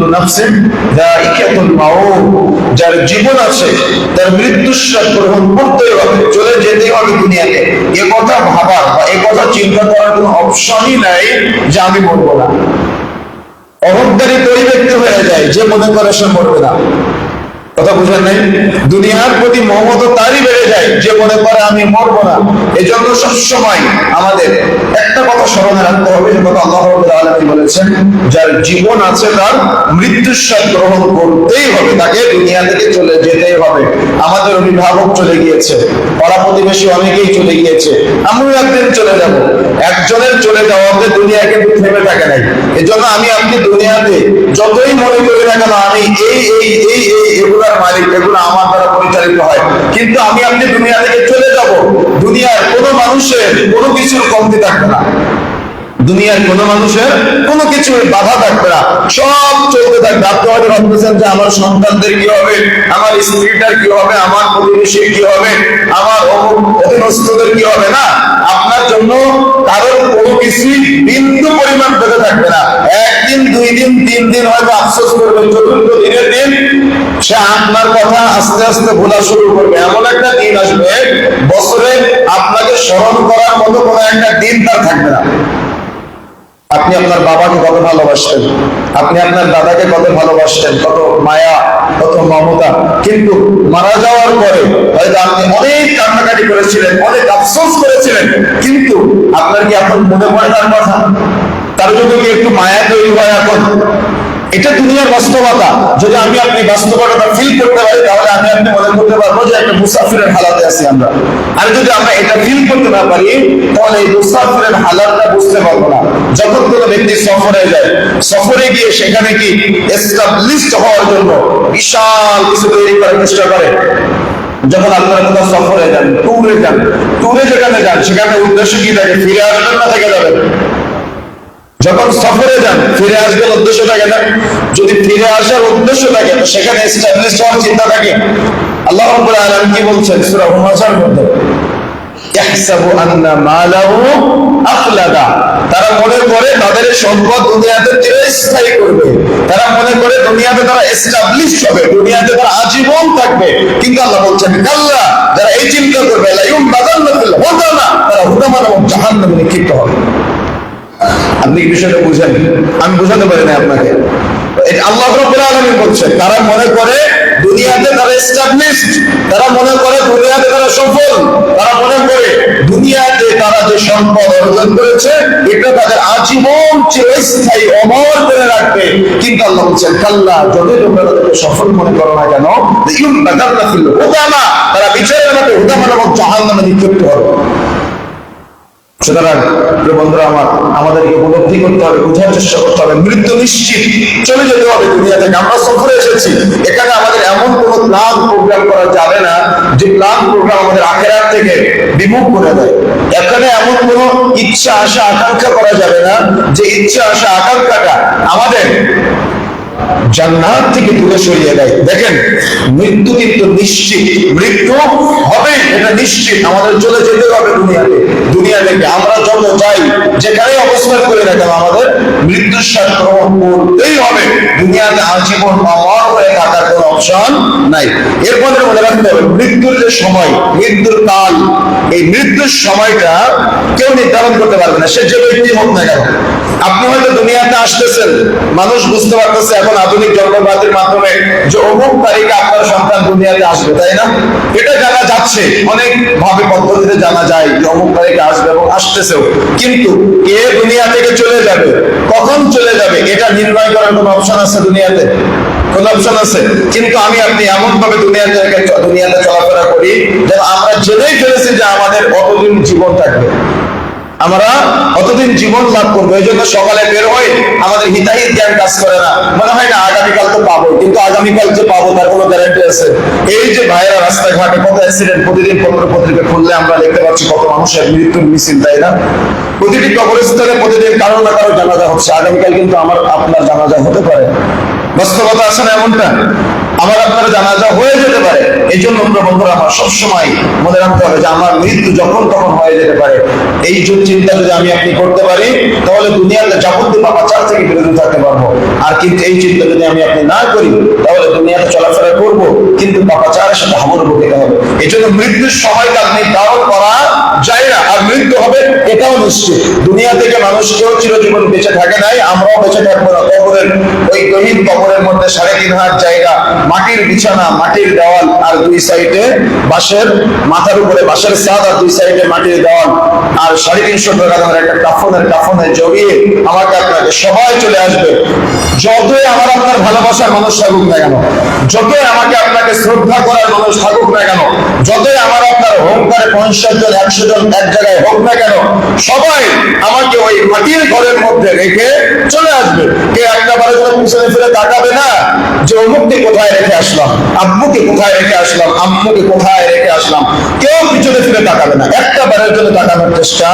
কুল্লু নাফসিন যায়িকাতুল মাউত, যার জীবন আছে তার মৃত্যুর স্বাদ গ্রহণ করতেই হবে, চলে যেতেই হবে দুনিয়াতে। এ কথা ভাবার বা এ কথা চিন্তা করার কোনো অপশনই নাই যে আমি মরবো না। অহংকারী তো ওই ব্যক্তি হয়ে যায় যে মনে করে সে মরবে না। কথা বুঝেন নাই? দুনিয়ার প্রতি মমতা তারই বেড়ে যায় যে মনে করে আমি মরবো না। এই জন্য সবসময় আমাদের একটা কথা স্মরণে রাখতে হবে, যে কথা আল্লাহ রাব্বুল আলামিন বলেছেন, যার জীবন আছে তার মৃত্যুর স্বাদ গ্রহণ করতেই হবে, তাকে দুনিয়া থেকে চলে যেতেই হবে। আমাদের অভিভাবক চলে গিয়েছে, পাড়া প্রতিবেশী অনেকেই চলে গিয়েছে, আমিও একদিন চলে যাব। একজনের চলে যাওয়াতে দুনিয়া কিন্তু থেমে থাকে নাই। এজন্য আমি আপনি দুনিয়াতে যতই মনে করি না কেন আমি এগুলার মালিক, এগুলো আমার দ্বারা পরিচালিত হয়, কিন্তু আমি আপনি দুনিয়া থেকে চলে যাব, দুনিয়ার কোনো মানুষের কোনো কিছুর কমতি থাকবে না, দুনিয়ার কোনো মানুষের কোনো কিছু বাধা থাকবে না, সব চলতে থাকবে। আপনি হয়তো ভাবতেছেন যে আমার সন্তানদের কি হবে, আমার স্ত্রীটার কি হবে, আমার প্রতিবেশীর কি হবে, আমার অধীনস্থদের কি হবে, না, আপনার জন্য কারোর কোনো কিছুই বিন্দু পরিমাণ বেঁধে থাকবে না। একদিন, 2 দিন, 3 দিন হয়তো আফসোস করবে, চতুর্থ দিনের দিন সে আপনার কথা আস্তে আস্তে ভোলা শুরু করবে। এমন একটা দিন আসবে বছরে আপনাকে স্মরণ করার মতো কোনো একটা দিন তার থাকবে না। আপনি আপনার বাবাকে কত ভালোবাসতেন, আপনি আপনার দাদাকে কত ভালোবাসতেন, কত মায়া, কত মমতা, কিন্তু মারা যাওয়ার পরে হয়তো আপনি অনেক কান্নাকাটি করেছিলেন, অনেক আফসোস করেছিলেন, কিন্তু আপনার কি এখন মনে পড়ে তার কথা? তার জন্য কি একটু মায়া তৈরি হয় এখন? এটা দুনিয়ার বাস্তবতা। যদি আমি আপনি বাস্তবতাটা ফিল করতে পারি, তাহলে আমি আপনি মনে করতে পারবো যে একটা মুসাফিরের হালাতে আছি আমরা। আর যদি আমরা এটা ফিল করতে না পারি, তাহলে এই মুসাফিরের হালাতটা বুঝতে পারবো না। যখন কোনো ব্যক্তি সফরে যায়, সফরে গিয়ে সেখানে কি এস্টাবলিশড হওয়ার জন্য বিশাল কিছু তৈরি করার চেষ্টা করে। যখন আপনারা কোথাও সফরে যান, ট্যুরে যান, ট্যুরে যেখানে যান সেখানে উদ্দেশ্য কি থাকে? ফিরে আসবেন না থেকে যাবেন? যখন সফরে যান ফিরে আসবেন উদ্দেশ্য থাকে না? যদি ফিরে আসার উদ্দেশ্য থাকে তো সেখানে এস্টাবলিশ হওয়ার চিন্তা থাকে। আল্লাহ রাব্বুল আলামিন কি বলছেন সূরা হুমাযার মধ্যে? ইয়াহসাবু আন্না মালাহু আখলাদা, তারা মনে করে তাদের সম্পদ দুনিয়াতে চিরস্থায়ী করবে, তারা মনে করে দুনিয়াতে তারা এস্টাবলিশ হবে, দুনিয়াতে তারা আজীবন থাকবে। কিন্তু আল্লাহ বলছেন কাল্লা, যারা এই চিন্তা করবে লা ইউমবাদান্না ফিল হুদামা, তারা হুদামা এবং জাহান্নামে নিক্ষিপ্ত হবে। আপনি কি বিষয়টা বুঝেন? আমি বুঝাতে পারি না আপনাকে। আল্লাহ রাব্বুল আলামিন বলছেন তারা মনে করে দুনিয়াতে তারা এস্টাবলিশড, তারা মনে করে দুনিয়াতে তারা সফল, তারা মনে করে দুনিয়াতে তারা যে সম্পদ অর্জন করেছে এটা তাদের আজীবন চিরস্থায়ী অমর করে রাখবে। কিন্তু আল্লাহ বলছেন কাল্লা, যদি তোমরা তাদেরকে সফল মনে করো না কেন, ইউমবাদান্না ফিল হুদামা, তারা বিচারের মাঠে হুদামা এবং জাহান্নামে নিক্ষিপ্ত হবে। সুতরাং বন্ধুরা আমার, আমাদেরকে উপলব্ধি করতে হবে, বোঝার চেষ্টা করতে হবে, মৃত্যু নিশ্চিত, চলে যেতে হবে দুনিয়া থেকে। আমরা সফরে এসেছি, এখানে আমাদের এমন কোনো প্ল্যান প্রোগ্রাম করা যাবে না যে প্ল্যান প্রোগ্রাম আমাদের আখিরাত থেকে বিমুখ করে দেয়। এখানে এমন কোনো ইচ্ছা আশা আকাঙ্ক্ষা করা যাবে না যে ইচ্ছা আশা আকাঙ্ক্ষাটা আমাদের জান্নাত থেকে দূরে সরিয়ে দেয়। দেখেন, মৃত্যু কিন্তু নিশ্চিত, মৃত্যু হবে এটা নিশ্চিত, আমাদের চলে যেতে হবে দুনিয়াতে। দুনিয়া থেকে আমরা যত যাই, যেখানে অবস্থান করি না কেন, আমাদের মৃত্যুর স্বাদ গ্রহণ করতেই হবে। দুনিয়াতে আজীবন অমর হয়ে থাকার কোনো অপশন নাই। এরপরে মনে রাখতে হবে মৃত্যুর যে সময়, মৃত্যুর কাল, এই মৃত্যুর সময়টা কেউ নির্ধারণ করতে পারবে না, সে যে ব্যক্তি হোক না কেন। আপনি হয়তো দুনিয়াতে আসতেছেন, মানুষ বুঝতে পারতেছে এখন আধুনিক যন্ত্রপাতির মাধ্যমে যে অমুক তারিখে আপনার সন্তান দুনিয়াতে আসবে, তাই না? এটা জানা যাচ্ছে, অনেক ভাবে পদ্ধতিতে জানা যায় যে অমুক তারিখে আসবে এবং আসতেছেও। কিন্তু কে দুনিয়া থেকে চলে যাবে, কখন চলে যাবে, এটা নির্ণয় করার কোনো অপশন আছে দুনিয়াতে? কোন অপশন আছে? কিন্তু আমি আপনি এমন ভাবে দুনিয়াতে চলাফেরা করি যেন আমরা জেনেই ফেলেছি যে আমাদের অতদিন জীবন থাকবে, আমরা অতদিন জীবন লাভ করবো। এই জন্য সকালে বের হয়ে আমাদের হিতাহিত জ্ঞান কাজ করে না, মনে হয় না আগামীকাল তো পাবো, কিন্তু আগামীকাল যে পাবো তার কোনো গ্যারান্টি আছে? এই যে ভাইরা রাস্তাঘাটে কত অ্যাক্সিডেন্ট, প্রতিদিন পত্র পত্রিকা খুললে আমরা দেখতে পাচ্ছি কত মানুষের মৃত্যুর মিছিল, তাই না? প্রতিটি কবরস্থানে প্রতিদিন কারো না কারো জানাজা হচ্ছে, আগামীকাল কিন্তু আমার আপনার জানাজা হতে পারে। বাস্তবতা আছে না এমনটা? আমার আপনার জানাজা হয়ে যেতে পারে। এই জন্য বন্ধুরা আমার সবসময় মনে রাখতে হবে যে আমার মৃত্যু যখন তখন হয়ে যেতে পারে। এই চিন্তা যদি আমি আপনি করতে পারি তাহলে দুনিয়াতে যাবতীয় পাপাচার থেকে বিরত থাকতে পারবো। আর কিন্তু এই চিন্তা যদি আমি আপনি না করি তাহলে দুনিয়াতে চলাফেরা করবো কিন্তু পাপাচারের সাথে হাবুডুবু খেতে হবে। এই জন্য মৃত্যুর সময়কাল নির্ধারণ করা যায় না, আর মৃত্যু হবে এটাও নিশ্চিত। দুনিয়া থেকে মানুষ কেউ চিরজীবন বেঁচে থাকে নাই, আমরাও বেঁচে থাকবো না। কবরের ওই গহীন কবরের মধ্যে 3.5 হাত জায়গা, মাটির বিছানা, মাটির দেওয়াল, আর 2 সাইডে বাঁশের, মাথার উপরে বাঁশের ছাদ, আর 2 সাইডে মাটির দেওয়াল, আর 350 টাকা দামের একটা কাফনে জড়িয়ে আমাকে আপনাকে সবাই চলে আসবে। যতই আমার আপনার ভালোবাসার মানুষ থাকুক না কেন, যতই আমাকে আপনাকে শ্রদ্ধা করার মানুষ থাকুক না কেন, যতই আমার আপনার হোমকারে 50 জন 100 জন এক জায়গায় হোক না কেন, সবাই আমাকে ওই মাটির ঘরের মধ্যে রেখে চলে আসবে। কে একটা বারে যেন পিছনে ফিরে তাকাবে না যে অমুককে কোথায় রেখে আসলাম, আব্বুকে কোথায় রেখে আসলাম, আম্মুকে কোথায় রেখে আসলাম। কেউ পিছনে ফিরে তাকাবে না, একটা বারের জন্য তাকানোর চেষ্টা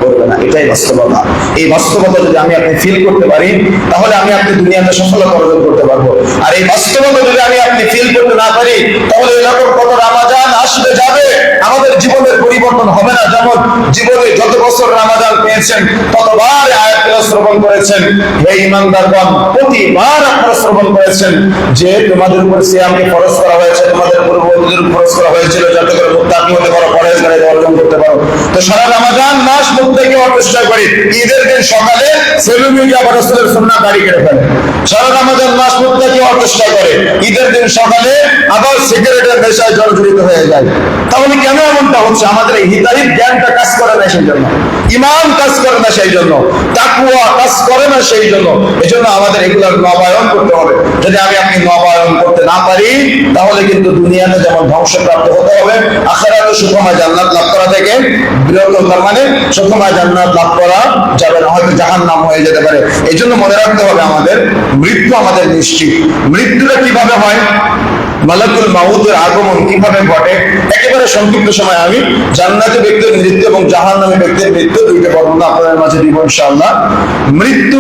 করবে না। এটাই বাস্তবতা। এই বাস্তবতা যদি আমি আপনি ফিল করতে পারি তাহলে আমি আপনি দুনিয়াতে সফলতা অর্জন করতে পারবো। আর এই বাস্তবতা যদি আমি আপনি ফিল করতে না পারি তাহলে এরকম কত রামাজান আসবে যাবে, আমাদের জীবনের পরিবর্তন হবে না। যেমন জীবনে যত বছর রামাজান পেয়েছেন ততবার আয়াতগুলো শ্রবণ করেছেন, হে ঈমানদারগণ, প্রতিবার আপনারা শ্রবণ করেছেন যে তোমাদের উপর সিয়ামকে ফরজ করা হয়েছে, তোমাদের পূর্ববর্তীদের উপর ফরজ করা হয়েছিল যাতে করে মুত্তাকি হতে পারো, পরহেজগারি অর্জন করতে পারো। তো সারা রামাজান মাস মুত্তাকি হওয়ার চেষ্টা করি। ঈদের দিন সকালে সেলুন মিডিয়া বা রাসূলের সুন্নাহ দাঁড়ি কেটে ফেলে। সারা রামাজান মাস মুত্তাকি হওয়ার চেষ্টা করে, ঈদের দিন সকালে আবার সিগারেটের নেশায় জর্জরিত হয়ে যায়। তাহলে কেন এমনটা হচ্ছে? আমাদের এই হিতাহিত জ্ঞানটা কাজ করে না সেই জন্য, ঈমান কাজ করে না সেই জন্য, তাকওয়া কাজ করে না সেই জন্য। এজন্য আমাদের এগুলোর নবায়ন করতে হবে। যদি আমি আপনি নবায়ন করতে না পারি তাহলে কিন্তু দুনিয়াতে যেমন ধ্বংসপ্রাপ্ত হতে হবে, আখিরাতে সুখময় জান্নাত লাভ করা থেকে বিরত, তার মানে সুখময় জান্নাত লাভ করা যাবে না, হয়তো জাহান্নাম হয়ে যেতে পারে। এই জন্য মনে রাখতে হবে আমাদের মৃত্যু আমাদের নিশ্চিত। মৃত্যুটা কিভাবে হয়, মালাকুল মাউতের আগমন কিভাবে ঘটে, একেবারে সংক্ষিপ্ত সময় আমি জান্নাতি ব্যক্তির মৃত্যু এবং জাহান্নামী ব্যক্তির মৃত্যু দুইটা বর্ণনা আপনাদের মাঝে দিব ইনশাআল্লাহ। মৃত্যু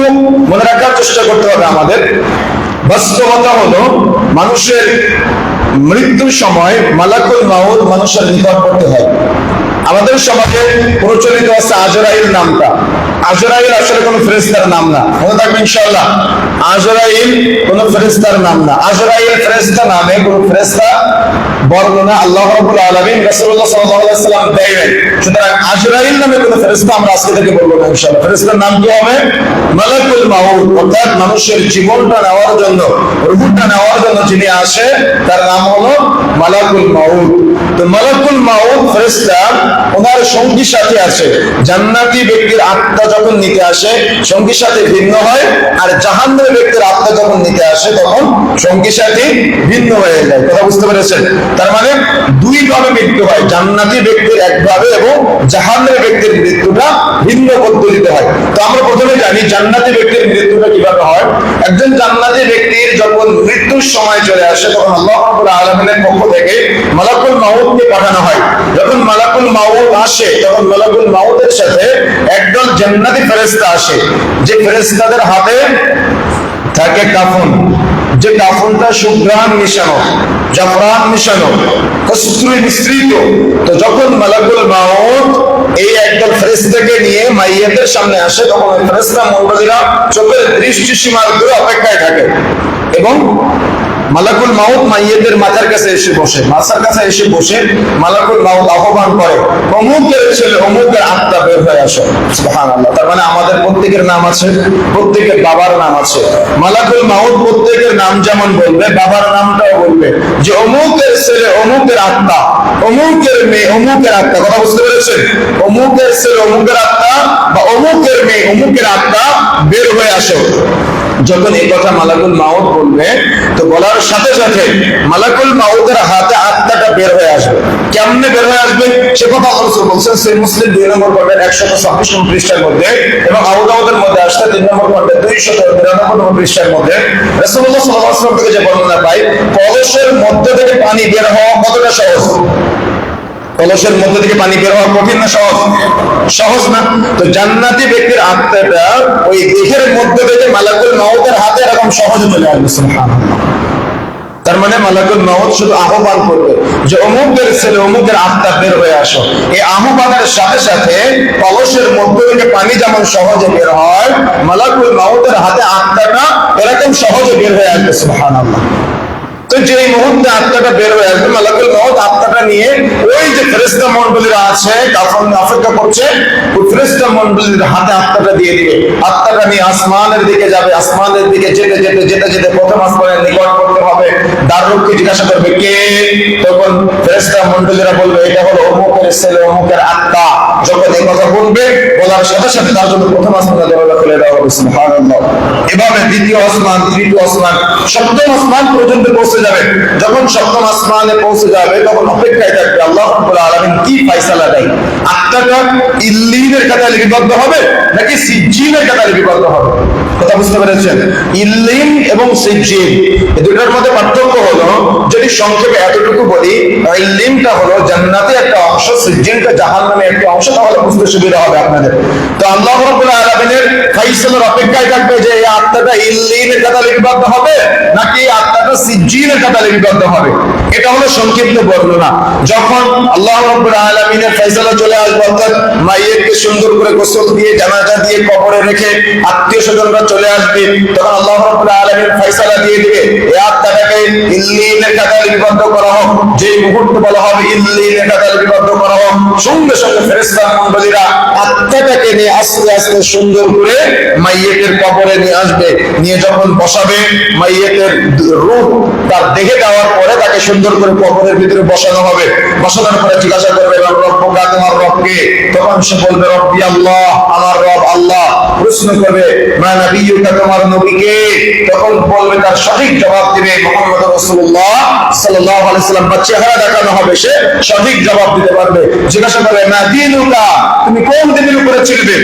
মনে রাখার চেষ্টা করতে হবে আমাদের। বাস্তবতা হলো মানুষের মৃত্যুর সময় মালাকুল মাউত মানুষের নিকট করতে হয়। আমাদের সমাজে প্রচলিত আছে আজরাইল নামটা। আজরাইল আসলে কোনো ফেরেশতার নাম না, মনে থাকবে ইনশাআল্লাহ। আজরাইল কোনো ফেরেশতার নাম না। আজরাইল ফেরেশতা নামে কোনো ফেরেশতা বর্ণনা আল্লাহ রাব্বুল আলামিন রাসূলুল্লাহ সাল্লাল্লাহু আলাইহি ওয়াসাল্লাম দেন। সুতরাং আজরাইল নামে কোনো ফেরেশতা আমরা আজকে থেকে বলবো না ইনশাআল্লাহ। ফেরেশতার নাম কি হবে? মালাকুল মাউত, অর্থাৎ মানুষের জীবনটা নেওয়ার জন্য, রূহটা নেওয়ার জন্য যিনি আসে তার নাম হলো মালাকুল মাউত। তো মালাকুল মাউত ফেরেশতা, ওনার সঙ্গী সাথী আছে। জান্নাতি ব্যক্তির আত্মা যখন নিতে আসে সঙ্গী সাথী ভিন্ন হয়, আর জাহান্নামী ব্যক্তির আত্মা যখন নিতে আসে তখন সঙ্গী সাথী ভিন্ন হয়ে যায়। কথা বুঝতে পেরেছেন? তার মানে দুই ভাবে মৃত্যু হয়, জান্নাতি ব্যক্তির একভাবে এবং জাহান্নামী ব্যক্তির মৃত্যুটা ভিন্ন পদ্ধতিতে হয়। তো আমরা প্রথমে জানি জান্নাতি ব্যক্তির মৃত্যুটা কিভাবে হয়। একজন জান্নাতি ব্যক্তির যখন মৃত্যুর সময় চলে আসে তখন আল্লাহ রাব্বুল আলামিনের পক্ষ থেকে মালাকুল মাউতকে পাঠানো হয়। যখন মালাকুল মাউত আসে তখন মালাকুল মাউতের সাথে একদল জান্নাতি ফেরেশতা আসে, যে ফেরেশতাদের হাতে থাকে কাফন, যে কাফনটা সুঘ্রাণ মিশানো, জাফরান মিশানো, কস্তুরী মিশ্রিত। তো যখন মালাকুল মাউত এই একদল ফেরেশতাকে নিয়ে মাইয়াতের সামনে আসে তখন ওই ফেরেশতা মুরব্বিরা চোখের দৃষ্টি সীমার দূরে অপেক্ষায় থাকে এবং মালাকুল মাউত মাইয়াতের মাথার কাছে এসে বসে, মাথার কাছে এসে বসে মালাকুল মাউত আহ্বান করে, অমুকের ছেলে অমুকের আত্মা বের হয়ে আসে। সুবহানাল্লাহ। তার মানে আমাদের প্রত্যেকের নাম আছে, প্রত্যেকের বাবার নাম আছে। মালাকুল মাউত প্রত্যেকের নাম যেমন বলবে বাবার নামটাও বলবে, যে অমুকের ছেলে অমুকের আত্মা, অমুকের মেয়ে অমুকের আত্মা। কথা বুঝতে পেরেছেন? অমুকের ছেলে অমুকের আত্মা বা অমুকের মেয়ে অমুকের আত্মা বের হয়ে আসে। যখন এই কথা মালাকুল মাউত বলবে তো বলার সাথে সাথে মালাকুল মাউতের হাতে আত্মাটা বের হয়ে আসবে। কেমনে বের হয়ে আসবে সে কথা আল্লাহ রাসূল বলেছেন সহিহ মুসলিম 2 নম্বর পর্বের 126 নম্বর পৃষ্ঠার মধ্যে এবং আবু দাউদের মধ্যে আসছে 3 নম্বর পর্বের 299 নম্বর পৃষ্ঠার মধ্যে। রাসূলুল্লাহ সাল্লাল্লাহু আলাইহি ওয়াসাল্লাম থেকে যে বর্ণনা পাই, কলসের মধ্যে থেকে পানি বের হওয়া কতটা সহজ? কলসের মধ্যে থেকে পানি বের হওয়া কঠিন না সহজ? সহজ না। তো জান্নাতি ব্যক্তির আত্মাটা ওই দেহের মধ্যে থেকে মালাকুল মাউতের হাতে এরকম সহজে চলে আসবে। সুবহানাল্লাহ। তার মানে মালাকুল মাউত শুধু আহ্বান করবে যে অমুকের ছেলে অমুকের আত্মা বের হয়ে আসো। এই আহ্বানের সাথে সাথে কলসের মধ্য থেকে পানি যেমন সহজে বের হয়, মালাকুল মাউতের হাতে আত্মাটা এরকম সহজে বের হয়ে আসবে। সুবহানাল্লাহ। তো যে মুহূর্তে আত্মাটা বের হয়ে আসবে, মালাকুল মাউত আত্মাটা নিয়ে ওই যে ফেরেশতা মণ্ডলীরা আছে কাফন অপেক্ষা করছে, ওই ফেরেশতা মণ্ডলীর হাতে আত্মাটা দিয়ে দিবে। আত্মাটা নিয়ে আসমানের দিকে যাবে। আসমানের দিকে যেতে যেতে যেতে যেতে প্রথম আসমানের নিকট করতে হবে। দ্বাররক্ষী জিজ্ঞাসা করবে কে? তখন ফেরেশতা মণ্ডলীরা বলবে এটা হলো অমুকের ছেলে অমুকের আত্মা। যখন এই কথা বলবে, বলার সাথে সাথে তার জন্য প্রথম আসমানের দরজা খুলে দেওয়া হবে। সুবহানাল্লাহ। এভাবে দ্বিতীয় আসমান, তৃতীয় আসমান, সপ্তম আসমান পর্যন্ত পৌঁছে যাবে। যখন সপ্তম আসমানে পৌঁছে যাবে তখন অপেক্ষায় থাকবে আল্লাহ রাব্বুল আলামিন কি ফয়সালা দেয়। আত্মাটা ইল্লিনের খাতায় লিপিবদ্ধ হবে নাকি সিজ্জিনের খাতায় লিপিবদ্ধ হবে? কথা বুঝতে পেরেছেন? ইল্লিন এবং সিজ্জিন এই দুটোর মধ্যে পার্থক্য হলো, যদি সংক্ষেপে এতটুকু বলি, ইল্লিনটা হলো জান্নাতের একটা অংশ, সিজ্জিনটা জাহান্নামের একটা অংশ, তাহলে বুঝতে সুবিধা হবে আপনাদের। তো আল্লাহ রাব্বুল আলামিনের ফয়সালার অপেক্ষায় থাকবে যে এই আত্মাটা ইল্লিনের খাতায় লিপিবদ্ধ হবে নাকি আত্মাটা সিজ্জিনের খাতায় লিপিবদ্ধ হবে। এটা হলো সংক্ষিপ্ত বর্ণনা। যখন আল্লাহ রাব্বুল আলামিনের ফয়সালা চলে আসবে, অর্থাৎ মাইয়িতকে সুন্দর করে গোসল দিয়ে জানাজা দিয়ে কবরে রেখে আত্মীয় স্বজনরা চলে আসবে, তখন আল্লাহ রাব্বুল আলামিন ফয়সালা দিয়ে দিবে এই আত্মাটাকে ইল্লিনের খাতায় লিপিবদ্ধ করা হোক। যেই মুহূর্তে বলা হবে ইল্লিনের খাতায় লিপিবদ্ধ করা হোক, সঙ্গে সঙ্গে ফেরেশতা মণ্ডলীরা আত্মাটাকে নিয়ে আস্তে আস্তে সুন্দর করে মাইয়িতের কবরে নিয়ে আসবে। নিয়ে যখন বসাবে, মাইয়িতের রূহ তার দেহে দেওয়ার পরে তাকে সুন্দর করে কবরের ভিতরে বসানো হবে। বসানোর পরে জিজ্ঞাসা করবে রব্বুকা, তোমার রবকে? তখন সে বলবে রব্বি আল্লাহ, আমার রব আল্লাহ। প্রশ্ন করবে মা নবিয়ুকা, তোমার নবীকে? তখন বলবে, তার সঠিক জবাব দিবে মুহাম্মদ রাসূলুল্লাহ সাল্লাল্লাহু আলাইহি সাল্লাম। বা চেহারা দেখানো হবে, সে সঠিক জবাব দিতে পারবে। জিজ্ঞাসা করবে মা দীনুকা, তুমি কোন দিনের উপরে ছিলে?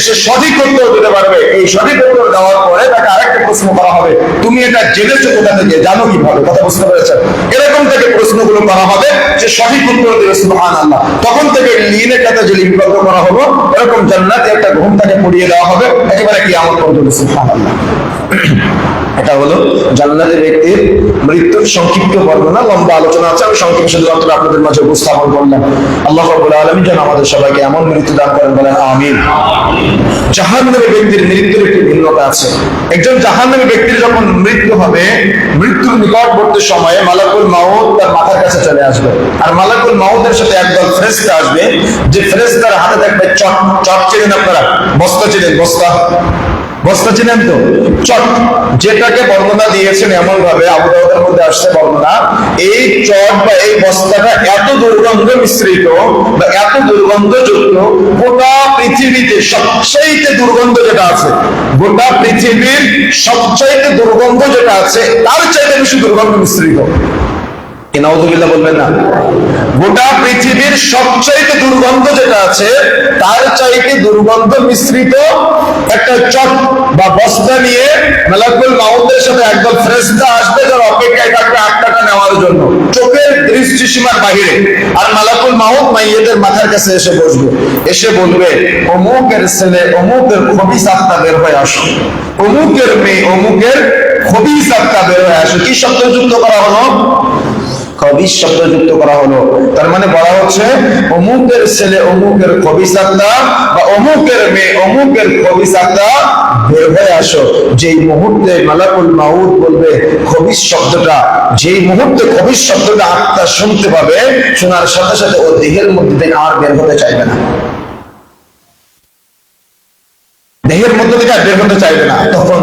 সে সঠিক উত্তর দিতে পারবে। এই সঠিক উত্তর দেওয়ার পরে তাকে আরেকটা প্রশ্ন করা হবে, তুমি এটা জেনেছো কোথা থেকে, জানো কিভাবে? কথা বুঝতে পেরেছেন? এরকম থেকে প্রশ্নগুলো করা হবে, যে সঠিক উত্তর দেবে সুবহানাল্লাহ। তখন থেকে লিনের কাছে যে লিপিবদ্ধ করা হবে, এরকম জান্নাতে একটা ঘুম তাকে পড়িয়ে দেওয়া হবে একেবারে কিয়ামত পর্যন্ত। সুবহানাল্লাহ। এটা হলো জান্নাতের ব্যক্তির মৃত্যুর সংক্ষিপ্ত বর্ণনা। লম্বা আলোচনা আছে, আমি সংক্ষেপে শুধুমাত্র আপনাদের মাঝে উপস্থাপন করলাম। আল্লাহ রাব্বুল আলামিন যেন আমাদের সবাইকে এমন মৃত্যু দান করেন, বলেন আমিন। জাহান্নামী ব্যক্তির মৃত্যুর একটি ভিন্নতা আছে। একজন জাহান্নামী ব্যক্তির যখন মৃত্যু হবে, মৃত্যুর নিকটবর্তী সময়ে মালাকুল মাউত তার মাথার কাছে চলে আসবে। আর মালাকুল মাউতের সাথে একদল ফেরেশতা আসবে, যে ফেরেশতার হাতে থাকবে চট। চট চিনেন আপনারা? বস্তা চিনেন? বস্তা বস্তা চিনেন তো? চট, যেটাকে বর্ণনা দিয়েছেন এমন ভাবে, আবু দাউদের মধ্যে আসছে বর্ণনা, এই চট বা এই বস্তাটা এত দুর্গন্ধ মিশ্রিত বা এত দুর্গন্ধযুক্ত, গোটা পৃথিবীতে সবচাইতে দুর্গন্ধ যেটা আছে, গোটা পৃথিবীর সবচাইতে দুর্গন্ধ যেটা আছে তার চাইতে বেশি দুর্গন্ধ মিশ্রিত। নাউযুবিল্লাহ বলবেন না? গোটা পৃথিবীর সবচাইতে দুর্গন্ধ যেটা আছে তার চাইতে দুর্গন্ধ মিশ্রিত একটা চট বা বস্তা নিয়ে মালাকুল মাউতের সাথে একদল ফেরেশতা আসবে, যারা অপেক্ষায় থাকবে আত্মাটা নেওয়ার জন্য, চোখের দৃষ্টিসীমার বাহিরে। আর মালাকুল মাউত মাইয়িতের মাথার কাছে এসে বসবে, এসে বলবে অমুকের ছেলে অমুকের খবিস আত্মা বের হয়ে আসো, অমুকের মেয়ে অমুকের খবিস আত্মা বের হয়ে আসো। কি শব্দ যুক্ত করা হলো? খবিস শব্দ যুক্ত করা হলো। তার মানে বলা হচ্ছে অমুকের ছেলে অমুকের খবিস আত্মা বা অমুকের মেয়ে অমুকের খবিস আত্মা বের হয়ে আসো। যেই মুহূর্তে মালাকুল মাউত বলবে খবিস শব্দটা, যেই মুহূর্তে খবিস শব্দটা আত্মা শুনতে পাবে, শোনার সাথে সাথে ও দেহের মধ্যে থেকে আর বের হতে চাইবে না, দেহের মধ্যে থেকে বের হতে চাইবে না। তখন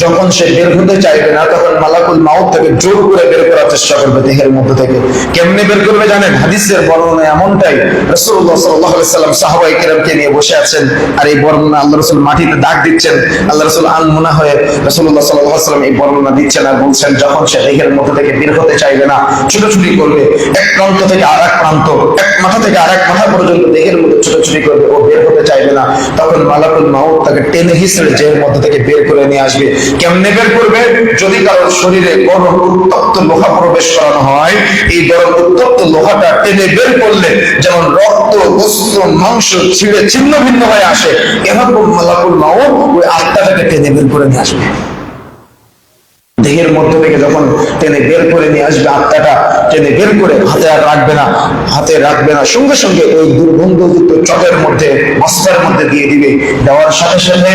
যখন সে বের হতে চাইবে না, তখন মালাকুল মাউত তাকে জোর করে বের করার চেষ্টা করবে দেহের মধ্যে থেকে। কেমনে বের করবে জানেন? হাদিসের বর্ণনা এমনটাই, রাসূলুল্লাহ সাল্লাল্লাহু আলাইহি সাল্লাম সাহাবায়ে কেরামকে নিয়ে বসে আছেন, আর এই বর্ণনা আল্লাহ রাসূল মাটিতে দাগ দিচ্ছেন। আল্লাহ রাসূল আনমনা হয়ে রাসূলুল্লাহ সাল্লাল্লাহু আলাইহি সাল্লাম এই বর্ণনা দিচ্ছেন আর বলছেন, যখন সে দেহের মধ্যে থেকে বের হতে চাইবে না, ছুটোছুটি করবে এক প্রান্ত থেকে আরেক প্রান্ত, এক মাথা থেকে আরেক মাথা পর্যন্ত দেহের মধ্যে ছুটোছুটি করবে, ও বের হতে চাইবে না, তখন মালাকুল মাউত তাকে টেনে হিসড়ে দেহের মধ্যে থেকে বের করে নিয়ে আসবে। কেমনে বের করবে? যদি কারোর শরীরে গরম উত্তপ্ত লোহা প্রবেশ করানো হয়, এই গরম উত্তপ্ত লোহাটা টেনে বের করলে যেমন রক্ত গোস্ত মাংস ছিঁড়ে ছিন্ন ভিন্ন হয়ে আসে, এরকম মালাকুল মাউত ওই আত্মাটাকে টেনে বের করে নিয়ে আসবে। দেহের মধ্য থেকে যখন টেনে বের করে নিয়ে আসবে, আত্মাটা টেনে বের করে হাতে আর রাখবে না, হাতে রাখবে না, সঙ্গে সঙ্গে ওই দুর্গন্ধযুক্ত চটের মধ্যে, বস্তার মধ্যে দিয়ে দিবে। দেওয়ার সাথে সাথে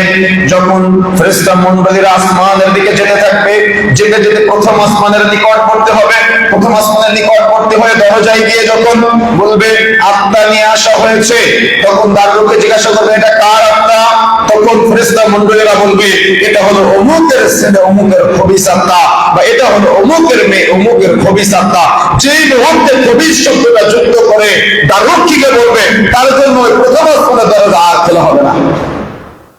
যখন ফেরেশতা মণ্ডলীরা আসমানের দিকে যেতে থাকবে, যেতে যেতে প্রথম আসমানের নিকট পড়তে হবে। প্রথম আসমানের নিকট পড়তে হয়ে দরজায় গিয়ে যখন বলবে আত্মা নিয়ে আসা হয়েছে, তখন দারোয়ানকে জিজ্ঞাসা করবে এটা কার আত্মা? তখন ফেরেশতা মণ্ডলীরা বলবে এটা হলো অমুকের ছেলে অমুকের খবিস আত্মা, বা এটা হলো অমুকের মেয়ে অমুকের খবিস আত্মা। যেই মুহূর্তে খবিস শব্দটা যুক্ত করে দারোয়ানকে বলবে, তার জন্য ওই প্রথম আসমানের দরজা আর খোলা হবে না।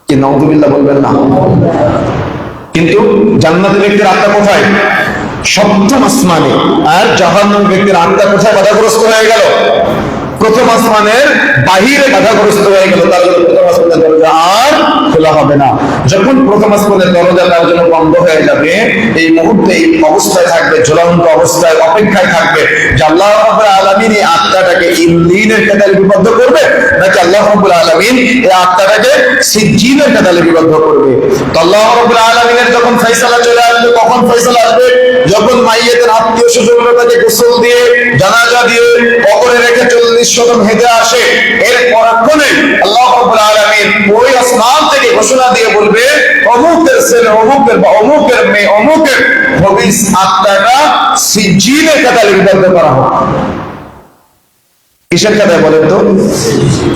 কি নাউযুবিল্লাহ বলবেন না? কিন্তু জান্নাতি ব্যক্তির আত্মা কোথায়? সপ্তম আসমানে। আর জাহান্নামী ব্যক্তির আত্মা কোথায় বাধাগ্রস্ত হয়ে গেল? প্রথম আসমানের বাহিরে বাধাগ্রস্ত হয়ে গেল, তার জন্য প্রথম আসমানের দরজা আর খোলা হবে না। যখন প্রথম আসমানের দরজা তার জন্য বন্ধ হয়ে যাবে, এই মুহূর্তে এই অবস্থায় থাকবে, ঝুলন্ত অবস্থায় অপেক্ষায় থাকবে যে আল্লাহ রাব্বুল আলামিন এই আত্মাটাকে ইল্লিনের কাতারে লিপিবদ্ধ করবে, নাকি আল্লাহ রাব্বুল আলামিন এই আত্মাটাকে সিজ্জিনের কাতারে লিপিবদ্ধ করবে। তো আল্লাহ রাব্বুল আলামিনের যখন ফয়সালা চলে আসবে, কখন ফয়সালা আসবে? যখন মাইয়েতের আত্মীয় স্বজনরা তাকে গোসল দিয়ে, জানাজা দিয়ে কবরে রেখে 40 শতক হেঁটে আসে, এর পরক্ষণে আল্লাহ রাব্বুল আলামিন ওই আসমান থেকে ঘোষণা দিয়ে বলবে অমুকের ছেলে অমুকের বা অমুকের মেয়ে অমুকের খবিস আত্মাটা সিজ্জিনের কাতারে লিপিবদ্ধ করা হোক। কিসের কাতায় বলেন তো?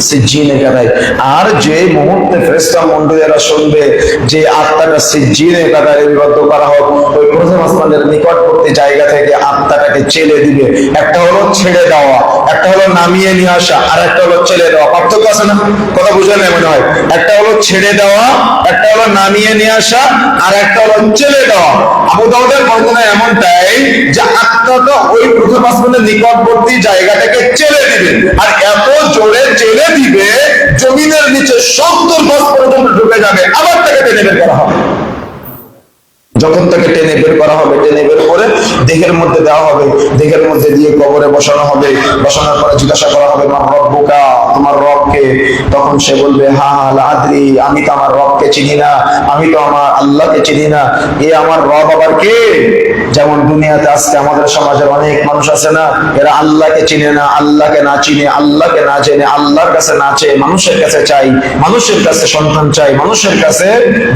সিজ্জিনের কাতায়। আর যে মুহূর্তে ফেরেশতা মণ্ডলীরা শুনবে যে আত্মাটা সিজ্জিনের কাতারে লিপিবদ্ধ করা হোক, ওই প্রথম আসমানের নিকটবর্তী জায়গা থেকে আত্মাটাকে চেলে দিবে। একটা হলো ছেড়ে দেওয়া, একটা হলো নামিয়ে নিয়ে আসা, আর একটা হলো চেলে দেওয়া। পার্থক্য আছে না? কথা বুঝে নেই মনে হয়। একটা হলো ছেড়ে দেওয়া, একটা হলো নামিয়ে নিয়ে আসা, আর একটা হলো চেলে দেওয়া। আবু দাউদের বর্ণনা এমনটাই যে আত্মাটা ওই প্রথম আসমানের নিকটবর্তী জায়গাটাকে চেলে দিবে, আর এত জোরে চেলে দিবে জমিনের নিচে 70 গজ পর্যন্ত ঢুকে যাবে, আবার তাকে টেনে বের করা হবে। যখন তাকে টেনে বের করা হবে, টেনে বের করে দেহের মধ্যে দেওয়া হবে, দেহের মধ্যে দিয়ে কবরে বসানো হবে। বসানোর পরে জিজ্ঞাসা করা হবে মা রব্বুকা, তোমার রবকে? তখন সে বলবে হা লা আদরি, আমি তো আমার রবকে চিনি না, আমি তো আমার আল্লাহকে চিনি না। এ আমার রব আবার কে? যেমন দুনিয়াতে আজকে আমাদের সমাজের অনেক মানুষ আছে না, এরা আল্লাহকে চিনে না, আল্লাহকে না চিনে, আল্লাহকে না জেনে আল্লাহর কাছে না চেয়ে মানুষের কাছে চাই, মানুষের কাছে সন্তান চাই, মানুষের কাছে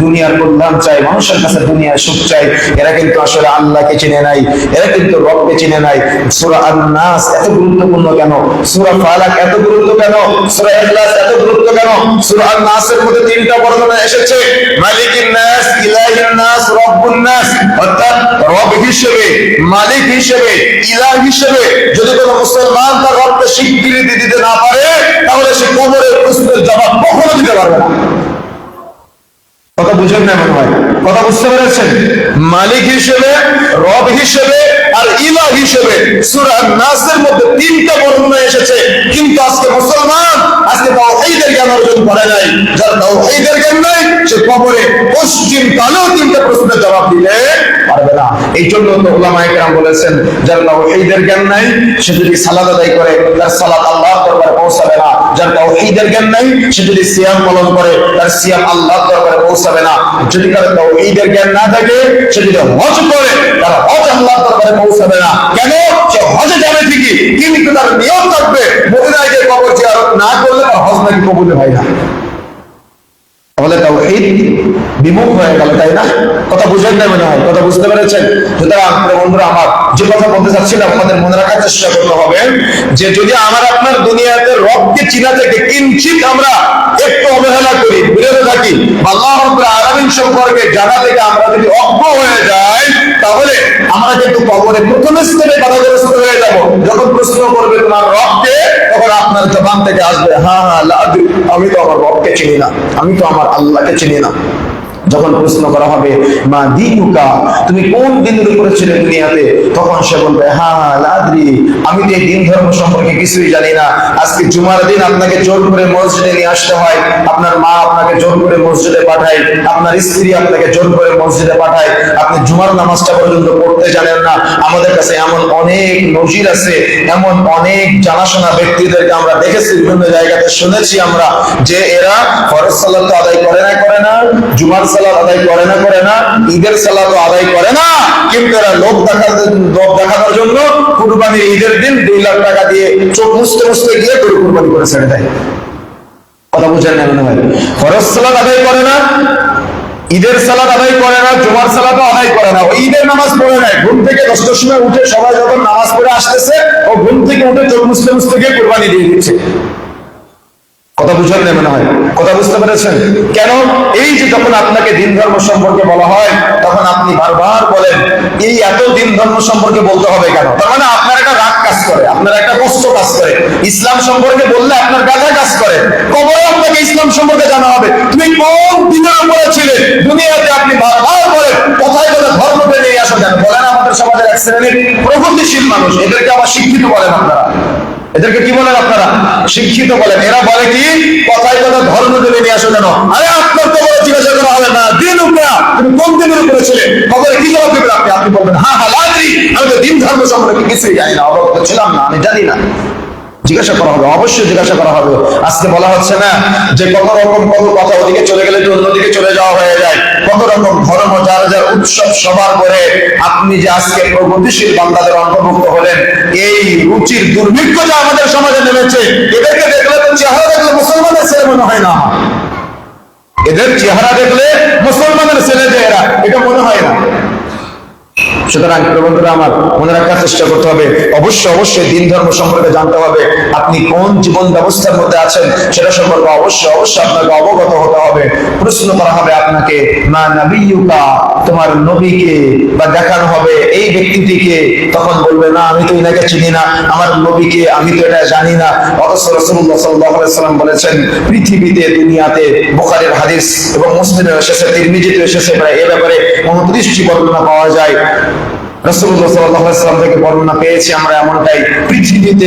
দুনিয়ার কল্যাণ চাই, মানুষের কাছে দুনিয়ার সুখ চাই। এরা কিন্তু আসলে আল্লাহকে চিনে নাই, এরা কিন্তু রবকে চিনে নাই। সূরা আন-নাস এত গুরুত্বপূর্ণ কেন? সূরা ফালাক এত গুরুত্ব কেন? সূরা ইখলাস এত গুরুত্ব কেন? সূরা আন-নাসের মধ্যে 3টা বর্ণনা এসেছে, মালিকিন নাস, ইলাহিন নাস, রব্বুন নাস। অর্থাৎ রব হিসেবে, মালিক হিসেবে, ইলাহ হিসেবে যদি কোনো মুসলমান তার রবকে স্বীকৃতি দিতে না পারে, তাহলে সে কবরের প্রশ্নের জবাব কখনো দিতে পারবে না। কথা বুঝেন না মনে হয়? কথা বুঝতে পেরেছেন? মালিক হিসেবে, রব হিসেবে আর ইলাহ হিসেবে সূরা নাসের মধ্যে 3টা বর্ণনা এসেছে, কিন্তু আজকে মুসলমান আজকে তাওহীদের জ্ঞান অর্জন করে নাই। যার তাওহীদের জ্ঞান নাই সে কবরে পশ্চিম কালেও 3টা প্রশ্নের জবাব দিতে পারবে না। এই জন্য তো উলামায়ে কেরাম বলেছেন যার তাওহীদের জ্ঞান নাই সে যদি সালাত আদায় করে তার সালাত আল্লাহর দরবারে পৌঁছাবে না। যার তাওহীদের জ্ঞান নাই সে যদি সিয়াম পালন করে তার সিয়াম আল্লাহর দরবারে পৌঁছাবে না। যদি কারো তাওহীদের জ্ঞান না থাকে সে যদি হজ করে তার হজ আল্লাহর দরবারে পৌঁছাবে না। কেন? সে হজে যাবে ঠিকই, কিন্তু তার নিয়ত থাকবে মদিনায় গিয়ে কবর জিয়ারত না করলে তার হজ নাকি কবুল হয় না। তাহলে তাওহীদ বিমুখ হয়ে গেল, তাই না? কথা বুঝেন না মনে হয়? কথা বুঝতে পেরেছেন? সুতরাং বন্ধুরা আমার যে কথা বলতে চাচ্ছিলাম আমাদের মনে রাখার চেষ্টা করতে হবে যে যদি আমার আপনার দুনিয়াতে রবকে চিনা থেকে কিঞ্চিত আমরা একটু অবহেলা করি, বিরত থাকি, আল্লাহ রাব্বুল আলামিন সম্পর্কে জানা থেকে আমরা যদি অজ্ঞ হয়ে যাই, তাহলে আমরা কিন্তু কবরে প্রথম স্তরে বাধাগ্রস্ত হয়ে যাব। যখন প্রশ্ন করবে তোমার রবকে, তখন আপনার জবান থেকে আসবে হা লা আদরি, আমি তো আমার রবকে চিনি না, আমি তো আমার আল্লাহকে চিনি না। যখন প্রশ্ন করা হবে মা দীনুকা, তুমি কোন দিনের উপরে ছিলে দুনিয়াতে, তখন সে বলবে হা লা আদরি, আমি তো এই দিন ধর্ম সম্পর্কে কিছুই জানি না। আজকে জুমার দিন আপনাকে জোর করে মসজিদে নিয়ে আসতে হয়, আপনার মা আপনাকে জোর করে মসজিদে পাঠায়, আপনার স্ত্রী আপনাকে জোর করে মসজিদে পাঠায়, আপনি জুমার নামাজটা পর্যন্ত পড়তে জানেন না। আমাদের কাছে এমন অনেক নজির আছে, এমন অনেক জানাশোনা ব্যক্তিদেরকে আমরা দেখেছি, বিভিন্ন জায়গাতে শুনেছি আমরা যে এরা ফরজ সালাত আদায় করে না, জুমার সালাত আদায় করে না, ঈদের সালাত আদায় করে না, কিন্তু এরা লোক দেখানোর জন্য কুরবানির ঈদের দিন 2 লাখ টাকা দিয়ে চোখ মুছতে মুছতে গিয়ে গরু কুরবানি করে ছেড়ে দেয়। কথা বুঝেন না মনে হয়? ফরজ সালাত আদায় করে না, ঈদের সালাত আদায় করে না, জুমার সালাতও আদায় করে না, ঈদের নামাজ পড়ে নাই, ঘুম থেকে 10টার সময় উঠে সবাই যখন নামাজ পড়ে আসতেছে ও ঘুম থেকে উঠে চোখ মুছতে মুছতে গিয়ে কুরবানি দিয়ে দিচ্ছে। কথা বুঝেন না মনে হয়? কথা বুঝতে পেরেছেন? কেন? এই যে যখন আপনাকে দিন ধর্ম সম্পর্কে বলা হয় তখন আপনি বারবার বলেন এই এত দিন ধর্ম সম্পর্কে বলতে হবে কেন? তার মানে আপনার একটা রাগ কাজ করে, আপনার একটা কষ্ট কাজ করে। ইসলাম সম্পর্কে বললে আপনার ব্যথা কাজ করে। কবরে আপনাকে ইসলাম সম্পর্কে জানা হবে তুমি কোন দিনের উপরে ছিলে। দুনিয়াতে আপনি বারবার বলেন কোথায় কোথায় ধর্মকে নিয়ে আসো কেন? বলেন আমাদের সমাজের এক শ্রেণীর প্রগতিশীল মানুষ, এদেরকে আবার শিক্ষিত বলেন আপনারা। এদেরকে কি বলেন আপনারা? শিক্ষিত বলেন। এরা বলে কি কথায় কথা ধর্ম তুলে নিয়ে আসো কেন? আরে আপনার তো বলে জিজ্ঞাসা করা হবে না দিন উপরা তুমি কোন দিনের উপরে ছিলে, খবরে কি জবাব দেবেন আপনি? আপনি বলবেন হ্যাঁ লাদ্রি, আমি তো দিন ধর্ম সম্পর্কে কিছুই জানি না, অবগত ছিলাম না, আমি জানি না। জিজ্ঞাসা করা হবে, অবশ্যই জিজ্ঞাসা করা হবে। আজকে বলা হচ্ছে না যে কত রকম কত কথা ওদিকে চলে গেলে তো অন্যদিকে চলে যাওয়া হয়ে যায়, কত রকম ধর্ম যার যার উৎসব সবার করে আপনি যে আজকে প্রগতিশীল বান্দাদের অন্তর্ভুক্ত হলেন, এই রুচির দুর্ভিক্ষ যে আমাদের সমাজে নেমেছে, এদেরকে দেখলে তো চেহারা দেখলে মুসলমানের ছেলে মনে হয় না, এদের চেহারা দেখলে মুসলমানের ছেলে যে এরা এটা মনে হয় না। সুতরাং বন্ধুরা আমার মনে রাখার চেষ্টা করতে হবে, অবশ্যই দিন ধর্ম সম্পর্কে জানতে হবে। আপনি কোন জীবন ব্যবস্থার মধ্যে আছেন সেটা সম্পর্কে অবশ্যই আপনাকে অবগত হতে হবে। প্রশ্ন করা হবে আপনাকে মা নবিয়ুকা, তোমার নবীকে, বা দেখানো হবে এই ব্যক্তিটিকে, তখন বলবে না আমি তো ইনাকে চিনি না, আমার নবীকে আমি তো এটা জানি না। অথচ রাসূলুল্লাহ সাল্লাল্লাহু আলাইহি ওয়াসাল্লাম বলেছেন পৃথিবীতে দুনিয়াতে, বুখারীর হাদিস এবং মুসলিমের এসেছে, তিরমিজিতে এসেছে, প্রায় এ ব্যাপারে 29টি বর্ণনা পাওয়া যায়। রাসূলুল্লাহ সাল্লাল্লাহু আলাইহি ওয়াসাল্লাম থেকে বর্ণনা পেয়েছি আমরা এমনটাই, পৃথিবীতে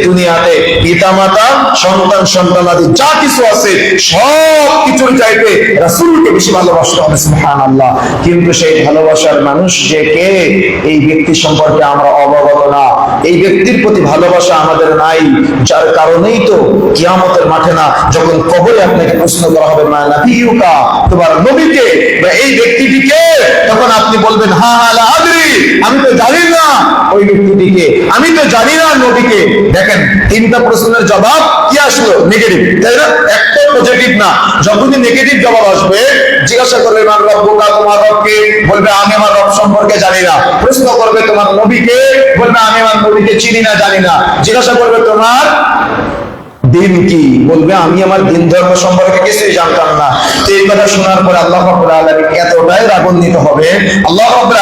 দুনিয়াতে পিতামাতা সন্তান সন্তানাদি যা কিছু আছে সব কিছুর চাইতে রাসূলকে বেশি ভালোবাসতে হবে। সুবহানাল্লাহ। কিন্তু সেই ভালোবাসার মানুষ যে কে এই ব্যক্তি সম্পর্কে আমরা অবগত না, এই ব্যক্তির প্রতি ভালোবাসা আমাদের নাই, যার কারণেই তো কিয়ামতের মাঠে না যখন কবরে আপনাকে প্রশ্ন করা হবে মা নবিয়ুকা, তোমার নবীকে বা এই ব্যক্তিটিকে, তখন আপনি বলবেন হ্যাঁ লা আদরি, আমি তো জানি না ওই ব্যক্তিটিকে, আমি তো জানি না নবীকে। দেখেন 3টা প্রশ্নের জবাব কি আসলো? নেগেটিভ, তাই না? একটা পজিটিভ না। যখনই নেগেটিভ জবাব আসবে জিজ্ঞাসা করবে মান রব্বুকা, তোমার রবকে, বলবে আমি আমার রব সম্পর্কে জানি না। প্রশ্ন করবে তোমার নবীকে, বলবে আমি আমার নবীকে চিনি না, জানি না। জিজ্ঞাসা করবে তোমার দিন কি, বলবে আমি আমার দিন ধর্ম সম্পর্কে কিছুই জানতাম না। তো এই কথা শোনার পরে আল্লাহ রাব্বুল আলামিন এতটাই রাগান্বিত হবে, আল্লাহ রাব্বুল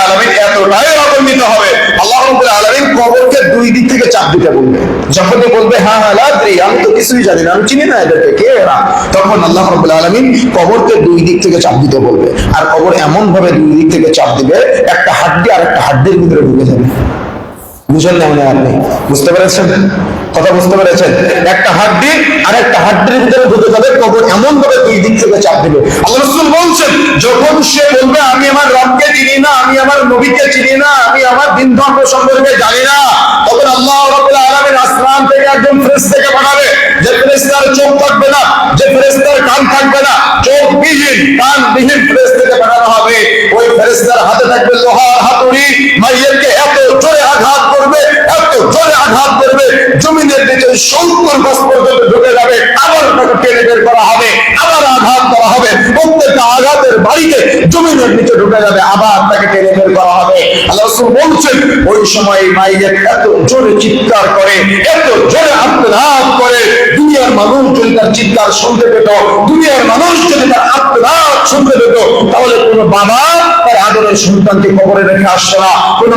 আলামিন কবরকে 2 দিক থেকে চাপ দিতে বলবে। যখনই বলবে হ্যাঁ লাদ্রি, আমি তো কিছুই জানি না, আমি চিনি না এদেরকে, কে এরা, তখন আল্লাহ রাব্বুল আলামিন কবরকে 2 দিক থেকে চাপ দিতে বলবে। আর কবর এমন ভাবে 2 দিক থেকে চাপ দিবে, একটা হাড্ডি আর একটা হাড্ডির ভিতরে ঢুকে যাবে। বুঝলেন না মনে? আপনি বুঝতে পেরেছেন? কথা বুঝতে পেরেছেন? একটা হাড্ডি আর একটা হাড্ডির ভিতরে ঢুকে যাবে, কবর এমন ভাবে 2 দিক থেকে চাপ দিবে। আল্লাহ রাসূল বলছেন যখন সে বলবে আমি আমার রবকে চিনি না, আমি আমার নবীকে চিনি না, আমি আমার দিন ধর্ম সম্পর্কে জানি না, তখন আল্লাহ রাব্বুল আলামিন আসমান থেকে একজন ফেরেশতাকে পাঠাবে, যে ফেরেশতার চোখ থাকবে না, যে ফেরেশতার কান থাকবে না, চোখবিহীন কানবিহীন ফেরেশতাকে পাঠানো হবে। ওই ফেরেশতার হাতে থাকবে লোহার হাতুড়ি, মাইয়িতকে এত জোরে আঘাত করবে, জমিনের নিচে 70 গজ পর্যন্ত ঢুকে যাবে, আবার তাকে টেনে বের করা হবে, আবার আঘাত করা হবে, প্রত্যেকটা আঘাতের বাড়িতে জমিনের নিচে ঢুকে যাবে, আবার তাকে টেনে বের করা হবে। আল্লাহ রাসূল বলছেন ওই সময় মাইয়িত এত জোরে চিৎকার করে, এত জোরে আর্তনাদ করে, দুনিয়ার মানুষ যদি তার চিৎকার শুনতে পেত, দুনিয়ার মানুষ যদি তার আর্তনাদ শুনতে পেত, তাহলে কোনো বাবা তার আদরের সন্তানকে কবরে রেখে আসতো না, কোনো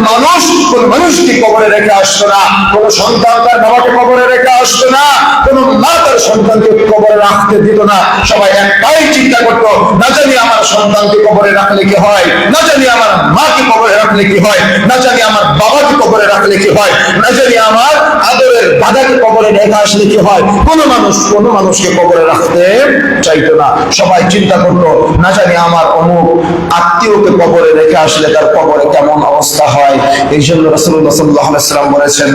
মানুষকে কবরে রেখে আসতো না, কোনো সন্তান তার বাবাকে কবরে রেখে আসতো না, কোনো মা তার সন্তানকে কবরে রাখতে দিত না। সবাই একটাই চিন্তা করতো, না জানি আমার সন্তানকে কবরে রাখলে কি হয়, না জানি আমার মাকে কবরে রাখলে কি হয়, না জানি আমার বাবাকে কবরে রাখলে কি হয়, না জানি আমার আদরের দাদাকে কবরে রেখে আসলে কি হয়। কোনো মানুষকে কবরে রাখতে চাইতো না। সবাই চিন্তা করতো, না জানি আমার অমুক আত্মীয়কে কবরে কবরে রেখে আসলে তার কবরে কেমন অবস্থা হয়। এই জন্য রাসূলুল্লাহ সাল্লাল্লাহু আলাইহি ওয়াসাল্লাম বলেছেন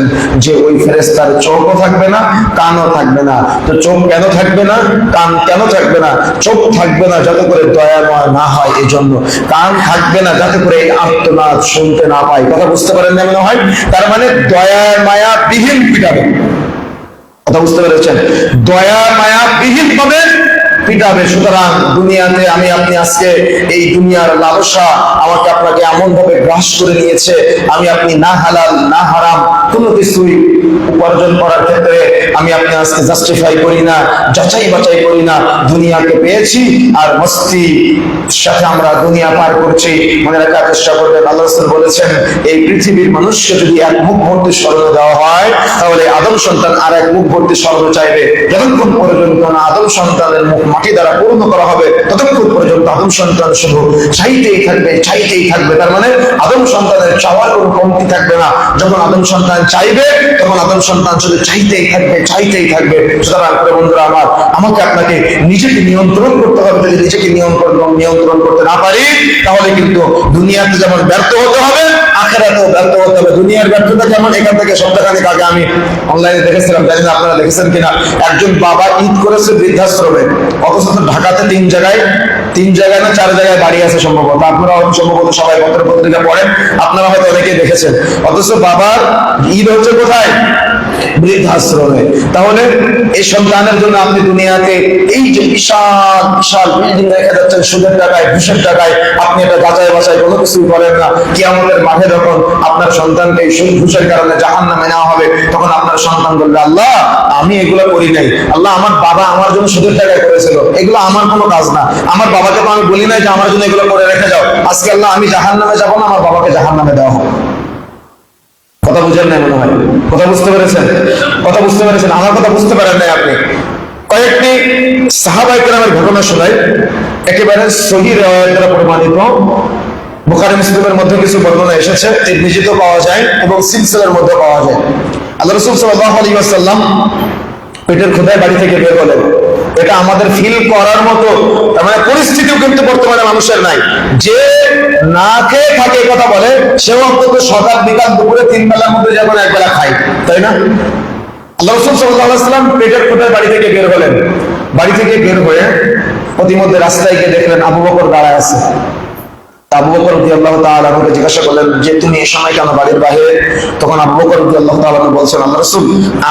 যে ওই ফেরেশতার চোখও থাকবে না, কানও থাকবে না। তো চোখ কেন থাকবে না, কান কেন থাকবে না? চোখ থাকবে না যাতে করে দয়াময় না হয় এই জন্য, কান থাকবে না যাতে করে এই আর্তনাদ শুনতে না পাই। কথা বুঝতে পারেন না মনে হয়? তার মানে দয়া মায়া বিহীন পিটাবে। কথা বুঝতে পেরেছেন? দয়া মায়া বিহীন ভাবে পিটাবে। সুতরাং দুনিয়াতে আমি আপনি আজকে এই দুনিয়ার লালসা আমাকে আপনাকে এমন ভাবে গ্রাস করে নিয়েছে, আমি আপনি না হালাল না হারাম কোনো কিছুই উপার্জন করার ক্ষেত্রে আমি আপনি আজকে জাস্টিফাই করি না, যাচাই বাছাই করি না। দুনিয়াকে পেয়েছি আর মস্তি সাথে আমরা দুনিয়া পার করছি। মনে রাখার চেষ্টা করবেন, আল্লাহ রাসূল বলেছেন এই পৃথিবীর মানুষকে যদি এক মুখ ভর্তি স্মরণ দেওয়া হয় তাহলে আদম সন্তান আর এক মুখ ভর্তি স্মরণ চাইবে। যতক্ষণ পর্যন্ত না আদম সন্তানের মুখ মাটি দ্বারা পূর্ণ করা হবে ততক্ষণ পর্যন্ত আদম সন্তান শুধু চাইতেই থাকবে, চাইতেই থাকবে। তার মানে আদম সন্তানের চাওয়ার কোনো কমতি থাকবে না। যখন আদম সন্তান চাইবে তখন আদম সন্তান শুধু চাইতেই থাকবে, চাইতেই থাকবে। সুতরাং বন্ধুরা আমার, আমাকে আপনাকে নিজেকে নিয়ন্ত্রণ করতে হবে। যদি নিজেকে নিয়ন্ত্রণ করতে না পারি তাহলে কিন্তু দুনিয়াতে যেমন ব্যর্থ হতে হবে, আখিরাতেও ব্যর্থ হতে হবে। দুনিয়ার ব্যর্থতা যেমন, এখান থেকে সপ্তাহখানেক আগে আমি অনলাইনে দেখেছিলাম, জানি না আপনারা দেখেছেন কিনা, একজন বাবা ঈদ করেছে বৃদ্ধাশ্রমে, অথচ ঢাকাতে তিন জায়গায় না 4 জায়গায় বাড়ি আছে সম্ভবত। আপনারা সম্ভবত সবাই পত্র পত্রিকা পড়েন, আপনারা হয়তো অনেকেই দেখেছেন। অথচ বাবার ঈদ হচ্ছে কোথায়? বৃদ্ধাশ্রমে। তাহলে এই সন্তানের জন্য আপনি দুনিয়াতে এই যে বিশাল বিশাল বিল্ডিং রেখে যাচ্ছেন সুদের টাকায়, ঘুষের টাকায়, আপনি এটা যাচাই বাছাই কোনো কিছুই করেন না। কিয়ামতের মাঠে যখন আপনার সন্তানকে এই সুদ ঘুষের কারণে জাহান্নামে নেওয়া হবে, তখন আপনার সন্তান বলবে, আল্লাহ আমি এগুলো করি নাই, আল্লাহ আমার বাবা আমার জন্য সুদের টাকায় করেছিল, এগুলো আমার কোনো কাজ না, আমার বাবাকে তো আমি বলি নাই যে আমার জন্য এগুলো করে রেখে যাও, আজকে আল্লাহ আমি জাহান্নামে যাবো না, আমার বাবাকে জাহান্নামে দেওয়া হোক। কথা বুঝেন নাই মনে হয়? কথা বুঝতে পেরেছেন? কথা বুঝতে পেরেছেন? আমার কথা বুঝতে পারেন নাই আপনি। কয়েকটি সাহাবায়ে কেরামের ঘটনা শোনাই, একেবারে সহিহ riwayat দ্বারা প্রমাণিত। বুখারী মুসলিমের মধ্যে কিছু বর্ণনা এসেছে, তিরমিজিতেও পাওয়া যায় এবং সিলসিলার মধ্যে পাওয়া যায়। আল্লাহ রাসূল সাল্লাল্লাহু আলাইহি ওয়াসাল্লাম পেটের ক্ষুধায় বাড়ি থেকে বের হলেন। এটা আমাদের ফিল করার মতো তার মানে পরিস্থিতিও কিন্তু বর্তমানে মানুষের নাই। যে না খেয়ে থাকে কথা বলে, সেও অন্তত সকাল বিকাল দুপুরে 3 বেলার মধ্যে যখন এক বেলা খায়, তাই না? আল্লাহ রাসূল সাল্লাল্লাহু আলাইহি ওয়াসাল্লাম পেটের ক্ষুধায় বাড়ি থেকে বের হলেন। বাড়ি থেকে বের হয়ে প্রতিমধ্যে রাস্তায় গিয়ে দেখলেন আবু বকর দাঁড়ায় আছে। আবু বকর রাদিয়াল্লাহু তাআলা আনহুকে জিজ্ঞাসা করলেন যে তুমি এই সময় কেন বাড়ির বাইরে? তখন আবু বকর রাদিয়াল্লাহু তাআলা আনহু বলছেন, আল্লাহ রাসূল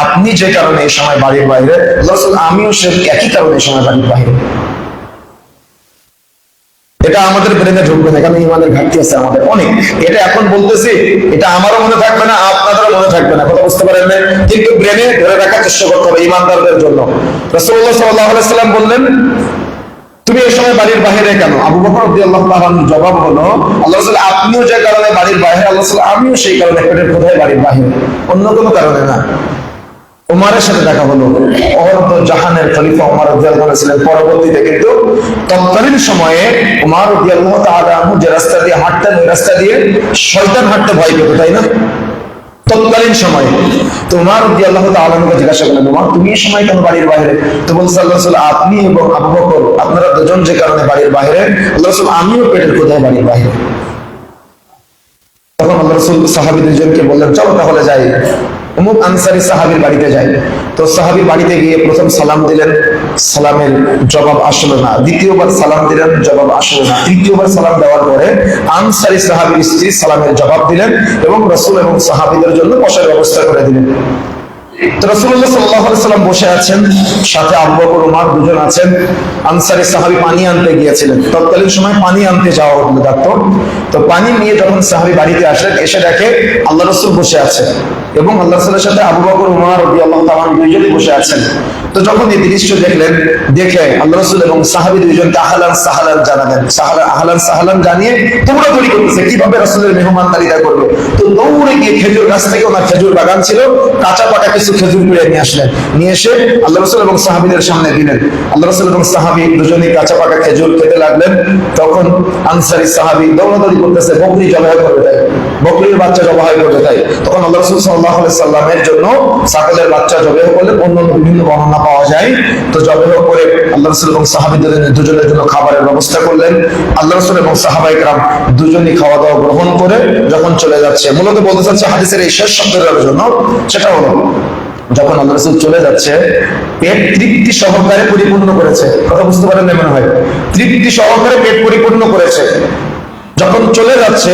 আপনি যে কারণে এই সময় বাড়ির বাইরে, আল্লাহ রাসূল আমিও সে একই কারণে এই সময় বাড়ির বাইরে। এটা আমাদের ব্রেনে ঢুকবে না, এখানে ইমানের ঘাটতি আছে আমাদের অনেক। এটা এখন বলতেছি, এটা আমারও মনে থাকবে না, আপনাদেরও মনে থাকবে না। কথা বুঝতে পারেন না? কিন্তু ব্রেনে ধরে রাখার চেষ্টা করতে হবে ইমানদারদের জন্য। রাসূলুল্লাহ সাল্লাল্লাহু আলাইহি ওয়াসাল্লাম বললেন তুমি এই সময় বাড়ির বাইরে কেন? আবু বকর রাদিয়াল্লাহু তাআলা আনহু জবাব হলো, আল্লাহ রাসূল আপনিও যে কারণে বাড়ির বাইরে, আল্লাহ রাসূল আমিও সেই কারণে পেটের ক্ষুধায় বাড়ির বাইরে, অন্য কোনো কারণে না। উমারের সাথে দেখা হলো। ওমর তো জাহানের খলিফা উমর রাদিয়াল্লাহু আনহু ছিলেন। পরবর্তীতে কিন্তু তৎকালীন সময়ে উমর রাদিয়াল্লাহু তাআলা আনহু যে রাস্তা দিয়ে হাঁটতেন, ওই রাস্তা দিয়ে শয়তান হাঁটতে ভয় পেত, তাই না? তৎকালীন সময়ে তো উমর রাদিয়াল্লাহু তাআলা আনহুকে জিজ্ঞাসা করলেন, উমর তুমি এই সময় কেন বাড়ির বাইরে? তো বলছেন আল্লাহ রাসূল আপনি এবং আবু বকর আপনারা দুজন যে কারণে বাড়ির বাইরে, আল্লাহ রাসূল আমিও পেটের ক্ষুধায় বাড়ির বাইরে। তখন আল্লাহ রাসূল সাহাবী দুজনকে বললেন চলো তাহলে যাই, অমুক আনসারী সাহাবীর বাড়িতে যাই। তো সাহাবীর বাড়িতে গিয়ে প্রথম সালাম দিলেন, সালামের জবাব আসলো না। দ্বিতীয়বার সালাম দিলেন, জবাব আসলো না। তৃতীয়বার সালাম দেওয়ার পরে আনসারী সাহাবীর স্ত্রী সালামের জবাব দিলেন এবং রাসূল এবং সাহাবীদের জন্য বসার ব্যবস্থা করে দিলেন। তো রাসূলুল্লাহ সাল্লাল্লাহু আলাইহি ওয়াসাল্লাম বসে আছেন, সাথে আবু বকর ওমর দুজন আছেন। আনসারী সাহাবী পানি আনতে গিয়েছিলেন। তৎকালীন সময় পানি আনতে যাওয়া হতো ডাক্তার। তো পানি নিয়ে যখন সাহাবী বাড়িতে আসলেন, এসে দেখে আল্লাহ রাসূল বসে আছেন এবং আল্লাহ রাসূলের সাথে আবু বকর ওমর রাদিয়াল্লাহু তাআলা দুইজনই বসে আছেন। তো যখন এই দৃশ্য দেখলেন, দেখে আল্লাহ রাসূল এবং সাহাবী দুইজনকে আহলান সাহলান জানালেন। আহলান সাহলান জানিয়ে দৌড়াদৌড়ি করতেছে কিভাবে রাসূলের মেহমানদারিতা করবে। তো দৌড়ে গিয়ে খেজুর গাছ থেকে, ওনার খেজুর বাগান ছিল, কাঁচা পাকা কিছু খেজুর পেড়ে নিয়ে আসলেন। নিয়ে এসে আল্লাহ রাসূল এবং সাহাবীদের সামনে দিলেন। আল্লাহ রাসূল এবং সাহাবী দুজনেই কাঁচা পাকা খেজুর খেতে লাগলেন। তখন আনসারী সাহাবী দৌড়াদৌড়ি করতেছে, বকরি জবাই করবে। বকরির বাচ্চা জবাই করবে তাই। তখন আল্লাহ রাসূল সাল্লাল্লাহু আলাইহি সাল্লামের জন্য ছাগলের বাচ্চা জবাই করলে অন্য বিভিন্ন বর্ণনা পাওয়া যায়। তো জবাই করে আল্লাহ রাসূল এবং সাহাবীদের দুজনের জন্য খাবারের ব্যবস্থা করলেন। আল্লাহ রাসূল এবং সাহাবায়ে কেরাম দুজনই খাওয়া দাওয়া গ্রহণ করে যখন চলে যাচ্ছে, মূলত বলতে চাচ্ছে হাদিসের এই শেষ শব্দের জন্য, সেটা হলো যখন আল্লাহ রাসূল চলে যাচ্ছে পেট তৃপ্তি সহকারে পরিপূর্ণ করেছে। কথা বুঝতে পারেন না মনে হয়? তৃপ্তি সহকারে পেট পরিপূর্ণ করেছে। যখন চলে যাচ্ছে,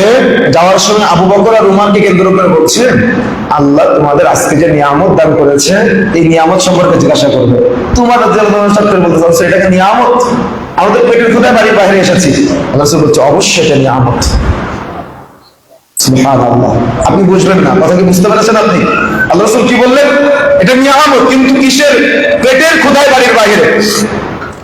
যাওয়ার সময় আবু বকর আর উমরকে কেন্দ্র করে বলছে, আল্লাহ তোমাদের আজকে যে নিয়ামত দান করেছে এই নিয়ামত সম্পর্কে জিজ্ঞাসা করবে। তোমার বলতে চাচ্ছ এটাকে নিয়ামত? আমাদের পেটের ক্ষুধায় বাড়ির বাইরে এসেছি। আল্লাহ রাসূল বলছে অবশ্যই এটা নিয়ামত। সুবহানাল্লাহ। আপনি বুঝবেন না, কথা কি বুঝতে পেরেছেন আপনি? আল্লাহ রাসূল কি বললেন? এটা নিয়ামত, কিন্তু কিসের? পেটের ক্ষুধায় বাড়ির বাইরে।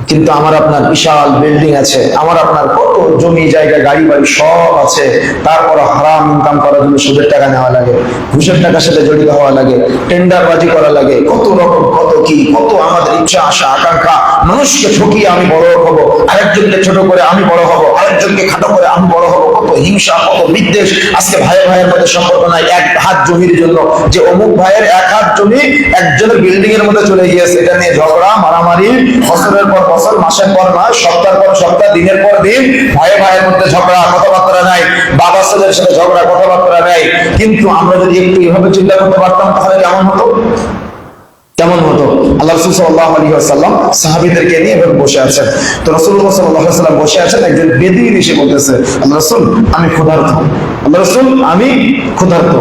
কিন্তু আমার আপনার বিশাল বিল্ডিং আছে, আমার আপনার কত জমি জায়গা গাড়ি বাড়ি সব আছে, তারপর হারাম ইনকাম করার জন্য সুদের টাকা নেওয়া লাগে, ঘুষের টাকার সাথে জড়িত হওয়া লাগে, টেন্ডারবাজি করা লাগে, কত রকম কত কি, কত আমাদের ইচ্ছা আশা আকাঙ্ক্ষা, মানুষকে ঠকিয়ে আমি বড় হব, আরেকজনকে ছোট করে আমি বড় হব, আরেকজনকে খাটো করে আমি বড় হব, কত হিংসা কত বিদ্বেষ। আজকে ভাইয়ের ভাইয়ের মধ্যে সম্পর্ক নাই এক হাত জমির জন্য, যে অমুক ভাইয়ের এক হাত জমি একজনের বিল্ডিং এর মধ্যে চলে গিয়েছে, এটা নিয়ে ঝগড়া মারামারি, বছরের পর বছর, মাসের পর মাস, সপ্তাহের পর সপ্তাহ, দিনের পর দিন, ভাইয়ে ভাইয়ের মধ্যে ঝগড়া, কথাবার্তা নাই, বাবা ছেলের সাথে ঝগড়া, কথাবার্তা নাই। কিন্তু আমরা যদি একটু এভাবে চিন্তা করতে পারতাম তাহলে কেমন হতো? কেমন হতো? আল্লাহ রাসূল সাল্লাল্লাহু আলাইহি ওয়াসাল্লাম সাহাবীদেরকে নিয়ে এভাবে বসে আছেন। তো রাসূলুল্লাহ সাল্লাল্লাহু আলাইহি ওয়াসাল্লাম বসে আছেন, একজন বেদুইন এসে বলতেছে, আল্লাহ রাসূল আমি ক্ষুধার্ত, আল্লাহ রাসূল আমি ক্ষুধার্ত।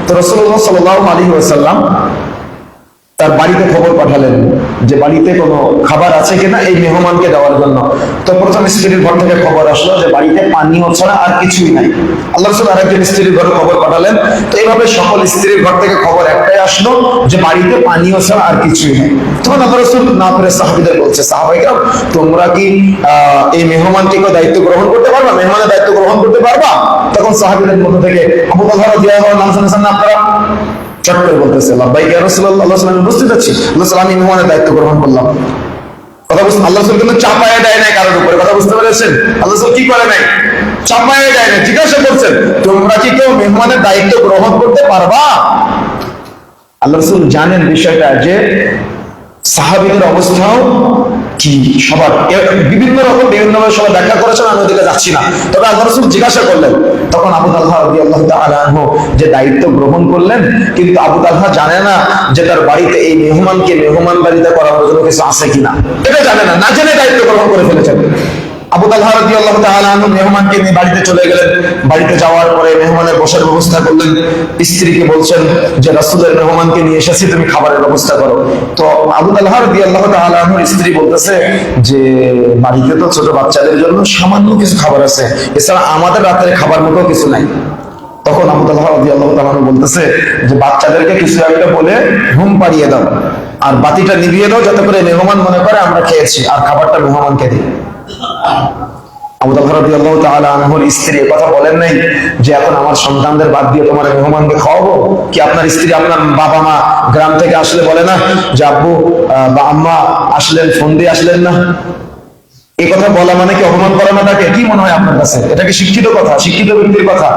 তো রাসূলুল্লাহ সাল্লাল্লাহু আলাইহি ওয়াসাল্লাম তার বাড়িতে খবর পাঠালেন যে বাড়িতে কোনো খাবার আছে কিনা এই মেহমানকে দেওয়ার জন্য। তো প্রথম স্ত্রীর ঘর থেকে খবর আসলো যে বাড়িতে পানীয় ছাড়া আর কিছুই নাই। আল্লাহ রাসূল আরেকজন স্ত্রীর ঘরে খবর পাঠালেন। তো এইভাবে সকল স্ত্রীর ঘর থেকে খবর একটাই আসলো যে বাড়িতে পানীয় ছাড়া আর কিছুই নেই। তখন আল্লাহ রাসূল না করে সাহাবীদের বলছে, সাহাবায়ে তোমরা কি এই মেহমানকে দায়িত্ব গ্রহণ করতে পারবা? মেহমানের দায়িত্ব গ্রহণ করতে পারবা? তখন সাহাবীদের মধ্য থেকে আবু তালহা রাদিয়াল্লাহু আনহু নাম শুনেছেন না আপনারা? চট করে বলতেছে, লাব্বাইক ইয়া রাসূলুল্লাহ, আল্লাহ সাল্লাল্লাহু আলাইহি বুঝতে যাচ্ছি, আল্লাহ সাল্লাল্লাহু আলাইহি মেহমানের দায়িত্ব গ্রহণ করলাম। কথা বুঝতে আল্লাহ রাসূল কিন্তু চাপায়া দেয় নাই কারোর উপরে। কথা বুঝতে পেরেছেন? আল্লাহ রাসূল কি করে নাই? চাপায়া দেয় নাই, জিজ্ঞাসা করছেন তোমরা কি কেউ মেহমানের দায়িত্ব গ্রহণ করতে পারবা? আল্লাহ রাসূল জানেন বিষয়টা যে সাহাবীদের অবস্থাও কি সবার বিভিন্ন রকম বিভিন্নভাবে সবাই ব্যাখ্যা করেছেন, আমি ওদিকে যাচ্ছি না। তবে আল্লাহ রাসূল জিজ্ঞাসা করলেন, তখন আবু তালহা রাদিয়াল্লাহু তাআলা আনহু যে দায়িত্ব গ্রহণ করলেন, কিন্তু আবু তালহা জানে না যে তার বাড়িতে এই মেহমানকে মেহমান বাড়িতে করার জন্য কিছু আছে কিনা, এটা জানে না, না জেনে দায়িত্ব গ্রহণ করে ফেলেছেন। আবু তালহা রাদিয়াল্লাহু তাআলা আনহু মেহমানকে নিয়ে বাড়িতে চলে গেলেন। বাড়িতে যাওয়ার পরে মেহমানের বসার ব্যবস্থা করলেন। স্ত্রীকে বলছেন যে রাসূলের মেহমানকে নিয়ে এসেছি, তুমি খাবারের ব্যবস্থা করো। তো আবু তালহা রাদিয়াল্লাহু তাআলা আনহুর স্ত্রী বলতেছে যে বাড়িতে তো ছোট বাচ্চাদের জন্য সামান্য কিছু খাবার আছে, এছাড়া আমাদের রাতের খাবার মতো কিছু নাই। তখন আবু তালহা রাদিয়াল্লাহু তাআলা আনহু বলতেছে যে বাচ্চাদেরকে কিছু একটা বলে ঘুম পাড়িয়ে দাও, আর বাতিটা নিভিয়ে দাও, যাতে করে মেহমান মনে করে আমরা খেয়েছি, আর খাবারটা মেহমানকে দিই। আবু তালহা রাদিয়াল্লাহু তাআলা আনহুর স্ত্রী কথা বলেন নাই যে এখন আমার সন্তানদের বাদ দিয়ে তোমার মেহমানকে খাওয়াবো? কি আপনার স্ত্রী আপনার বাবা মা গ্রাম থেকে আসলে বলে না যে আব্বু বা আম্মা আসলেন, ফোন দিয়ে আসলেন না? এই কথা বলা মানে কি অপমান করা না তাকে? কি মনে হয় আপনার কাছে? এটা কি শিক্ষিত কথা, শিক্ষিত ব্যক্তির কথা?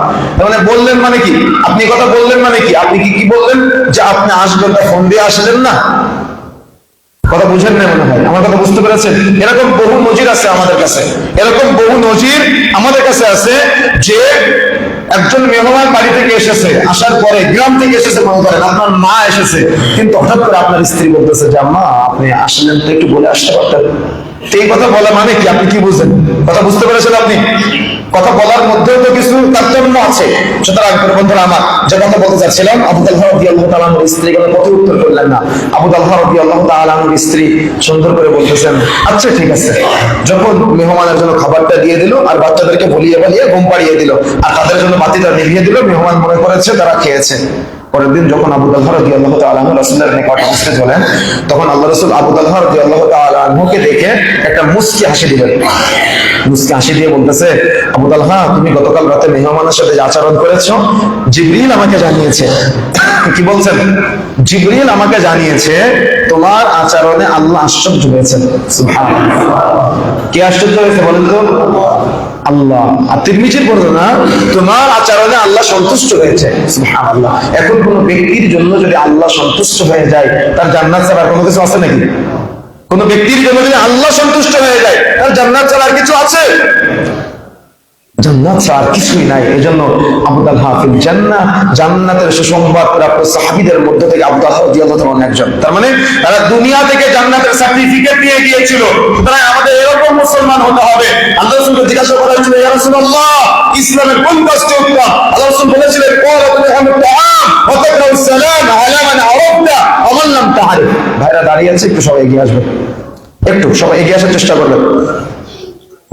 মানে বললেন মানে কি? আপনি কথা বললেন মানে কি? আপনি কি বললেন যে আপনি আসবেন, ফোন দিয়ে আসলেন না? কথা বুঝেন না মনে হয়, আমার কথা বুঝতে পেরেছেন? এরকম বহু নজির আছে আমাদের কাছে, এরকম বহু নজির আমাদের কাছে আছে যে একজন মেহমান বাড়ি থেকে এসেছে, আসার পরে গ্রাম থেকে এসেছে, মনে করেন আপনার মা এসেছে, কিন্তু হঠাৎ করে আপনার স্ত্রী বলতেছে যে আম্মা আপনি আসলেন তো একটু বলে আসতে পারতেন। এই কথা বলা মানে কি? আপনি কি বুঝেন? কথা বুঝতে পেরেছেন আপনি? কথা বলার মধ্যেও তো কিছু তারতম্য আছে। সুতরাং বন্ধুরা আমার যে কথা বলতে চাচ্ছিলাম, আবু তালহা রাদিয়াল্লাহু তাআলা আনহুর স্ত্রী কোনো প্রতি উত্তর করলেন না। আবু তালহা রাদিয়াল্লাহু তাআলা আনহুর স্ত্রী সুন্দর করে বলতেছেন, আচ্ছা ঠিক আছে। যখন মেহমানের জন্য খাবারটা দিয়ে দিল, আর বাচ্চাদেরকে বলিয়ে বলিয়ে ঘুম পাড়িয়ে দিল, আর তাদের জন্য বাতিটা নিভিয়ে দিল, মেহমান মনে করেছে তারা খেয়েছে। পরের দিন যখন আবু তালহা রাদিয়াল্লাহু তাআলা আনহু রাসূলের নিকট উপস্থিত হলেন, তখন আল্লাহ রাসূল আবু তালহা রাদিয়াল্লাহু তাআলা আনহুকে দেখে একটা মুস্কি হাসি দিলেন। মুস্কি হাসি দিয়ে বলতেছে, আবু তালহা তুমি গতকাল রাতে মেহমানের সাথে যে আচরণ করেছো, জিবরিল আমাকে জানিয়েছে। কি বলছেন? জিবরিল আমাকে জানিয়েছে তোমার আচরণে আল্লাহ আশ্চর্য হয়েছেন। সুবহানাল্লাহ। কি আশ্চর্য হয়েছে বলেন তো? আল্লাহ। আর তিরমিজির বর্ণনা, তোমার আচরণে আল্লাহ সন্তুষ্ট হয়েছে। সুবহানাল্লাহ। এখন কোন ব্যক্তির জন্য যদি আল্লাহ সন্তুষ্ট হয়ে যায়, তার জান্নাত ছাড়া কোনো কিছু আছে নাকি? কোন ব্যক্তির জন্য যদি আল্লাহ সন্তুষ্ট হয়ে যায়, তার জান্নাত ছাড়া আর কিছু আছে? জান্নাত ছাড়া আর কিছুই নাই। এজন্য আবু তালহা ফিল জান্নাহ, জান্নাতের সুসংবাদ প্রাপ্ত সাহাবীদের মধ্য থেকে আবু তালহা রাদিয়াল্লাহু তাআলা একজন। তার মানে তারা দুনিয়া থেকে জান্নাতের সার্টিফিকেট নিয়ে গিয়েছিল। সুতরাং আমাদের এরকম মুসলমান হতে হবে। আল্লাহ রাসূলকে জিজ্ঞাসা করা হয়েছিল, ইয়া রাসূলুল্লাহ, ইসলামের কোন কাজটি উত্তম? আল্লাহ রাসূল বলেছিলেন, ক্বালাতুল তাআম ওয়া তাকরাউস সালাম আলা মান আরাফতা ওয়া মান লাম তা'রিফ। ভাইরা দাঁড়িয়ে আছে, একটু সবাই এগিয়ে আসবে, একটু সবাই এগিয়ে আসার চেষ্টা করবেন,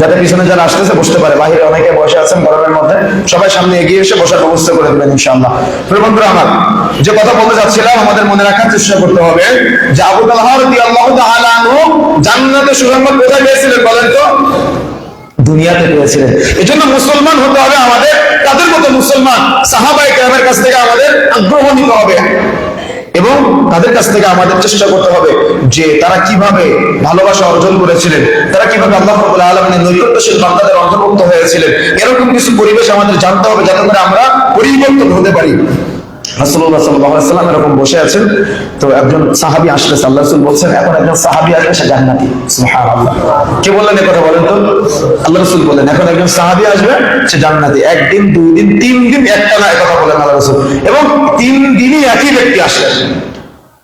যাতে পিছনে যারা আসতেছে বসতে পারে। বাহিরে অনেকে বসে আছেন গরমের মধ্যে, সবাই সামনে এগিয়ে এসে বসার ব্যবস্থা করে দেবেন ইনশাআল্লাহ। প্রিয় বন্ধুরা আমার, যে কথা বলতে যাচ্ছিলাম, আমাদের মনে রাখার চেষ্টা করতে হবে যে আবু তালহা রাদিয়াল্লাহু তাআলা আনহু জান্নাতে সুসংবাদ কোথায় পেয়েছিলেন বলেন তো? দুনিয়াতে পেয়েছিলেন। এজন্য মুসলমান হতে হবে আমাদের, তাদের মতো মুসলমান সাহাবায়ে কেরামের কাছ থেকে আমাদের আগ্রহ নিতে হবে এবং তাদের কাছ থেকে আমাদের চেষ্টা করতে হবে যে তারা কিভাবে ভালোবাসা অর্জন করেছিলেন, তারা কিভাবে আল্লাহ রাব্বুল আলামিনের নৈকট্যশীল বান্দাদের অন্তর্ভুক্ত হয়েছিলেন। এরকম কিছু পরিবেশ আমাদের জানতে হবে যাতে করে আমরা পরিবর্তন হতে পারি। রাসূলুল্লাহ সাল্লাল্লাহু আলাইহি ওয়াসাল্লাম এরকম বসে আছেন, তো একজন সাহাবী আসলেন, আল্লাহ রাসূল বলছেন এখন একজন সাহাবী আসবে, সে জান্নাতি। সুবহানাল্লাহ। কে বললেন এই কথা বলেন তো? আল্লাহ রাসূল বললেন এখন একজন সাহাবী আসবে, সে জান্নাতি। একদিন, দুই দিন, তিন দিন একটানা এই কথা বলেন আল্লাহ রাসূল, এবং তিন দিনই একই ব্যক্তি আসলেন।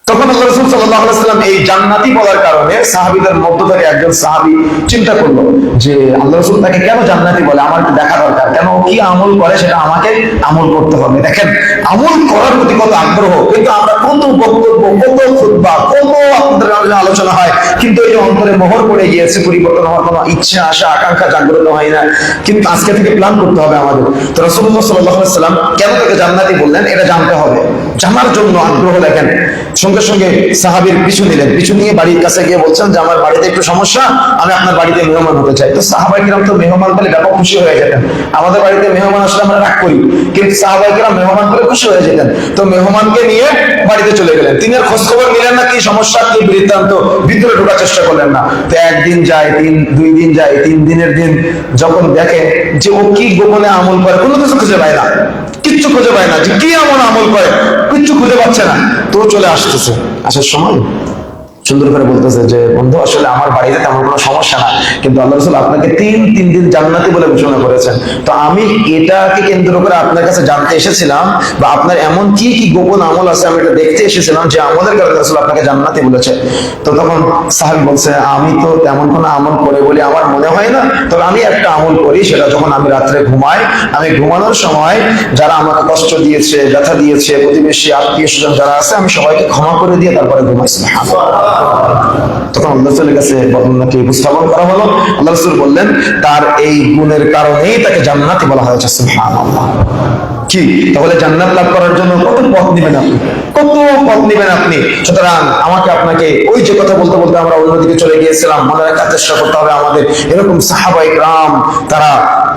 তখন আল্লাহ রাসূল সাল্লাল্লাহু আলাইহি ওয়াসাল্লাম এই জান্নাতি বলার কারণে সাহাবীদের মধ্য থেকে একজন সাহাবী চিন্তা করলো যে আল্লাহ রাসূল তাকে কেন জান্নাতি বলে, আমার একটু দেখা দরকার, কেন কি আমল করে সেটা আমাকে আমল করতে হবে। দেখেন আমল করার প্রতি কত আগ্রহ, কিন্তু আমরা কত বক্তব্য, কত খুতবা, কত আপনাদের আলোচনা হয়, কিন্তু এই যে অন্তরে মোহর পড়ে গিয়েছে, পরিবর্তন হওয়ার কোনো ইচ্ছা, আশা, আকাঙ্ক্ষা জাগ্রত হয় না। কিন্তু আজকে থেকে প্ল্যান করতে হবে আমাদের। তো রাসূলুল্লাহ সাল্লাল্লাহু আলাইহি ওয়াসাল্লাম কেন তাকে জান্নাতি বললেন এটা জানতে হবে। জানার জন্য আগ্রহ দেখেন। সঙ্গে সঙ্গে সাহাবীর পিছু নিলেন, পিছু নিয়ে বাড়ির কাছে গিয়ে বলছেন যে আমার বাড়িতে একটু সমস্যা, আমি আপনার বাড়িতে মেহমান হতে চাই। তো সাহাবায়ে কিরাম তো মেহমান পেলে ব্যাপক খুশি হয়ে যেতেন। আমাদের বাড়িতে মেহমান আসলে আমরা রাগ করি, কিন্তু সাহাবায়ে কিরাম মেহমান পেলে খুশি হয়ে যেতেন। তো মেহমানকে নিয়ে বাড়িতে চলে গেলেন। তিনি আর খোঁজ খবর নিলেন না কি সমস্যা, কি বৃত্তান্ত, ভিতরে ঢোকার চেষ্টা করলেন না। তো একদিন যায়, দুই দিন যায়, তিন দিনের দিন যখন দেখে যে ও কি গোপনে আমল করে, কোনো কিছু খুঁজে পায় না, কিচ্ছু খুঁজে পায় না, যে কি এমন আমল করে কিচ্ছু খুঁজে পাচ্ছে না। তো চলে আসতেছে, আসার সময় সুন্দর করে বলতেছে যে বন্ধু আসলে আমার বাড়িতে তেমন কোনো সমস্যা না, কিন্তু আল্লাহ রাসূল আপনাকে তিন দিন জান্নাতি বলে ঘোষণা করেছেন। তো আমি এটাকে কেন্দ্র করে আপনার কাছে জানতে এসেছিলাম, বা আপনার এমন কি কি গোপন আমল আছে আমি এটা দেখতে এসেছিলাম যে আমলের কারণে রাসূল আপনাকে জান্নাতি বলেছে। তো তখন সাহাবী বলছে আমি তো তেমন কোনো আমল করে বলে আমার মনে হয় না, তবে আমি একটা আমল করি, সেটা যখন আমি রাত্রে ঘুমাই, আমি ঘুমানোর সময় যারা আমাকে কষ্ট দিয়েছে, ব্যথা দিয়েছে, প্রতিবেশী, আত্মীয় স্বজন যারা আছে, আমি সবাইকে ক্ষমা করে দিয়ে তারপরে ঘুমাই। তখন আল্লাহ রাসূলের কাছে বর্ণনাকে উপস্থাপন করা হলো। আল্লাহ রাসূল বললেন তার এই গুণের কারণেই তাকে জান্নাতি বলা হয়েছে। সুবহানাল্লাহ। কি তাহলে জান্নাত লাভ করার জন্য কত পথ নেবেন আপনি, কত পথ নেবেন আপনি। সুতরাং আমাকে আপনাকে ওই যে কথা বলতে বলতে আমরা অন্যদিকে চলে গিয়েছিলাম, মনে রাখার চেষ্টা করতে হবে আমাদের এরকম সাহাবায়ে কেরাম তারা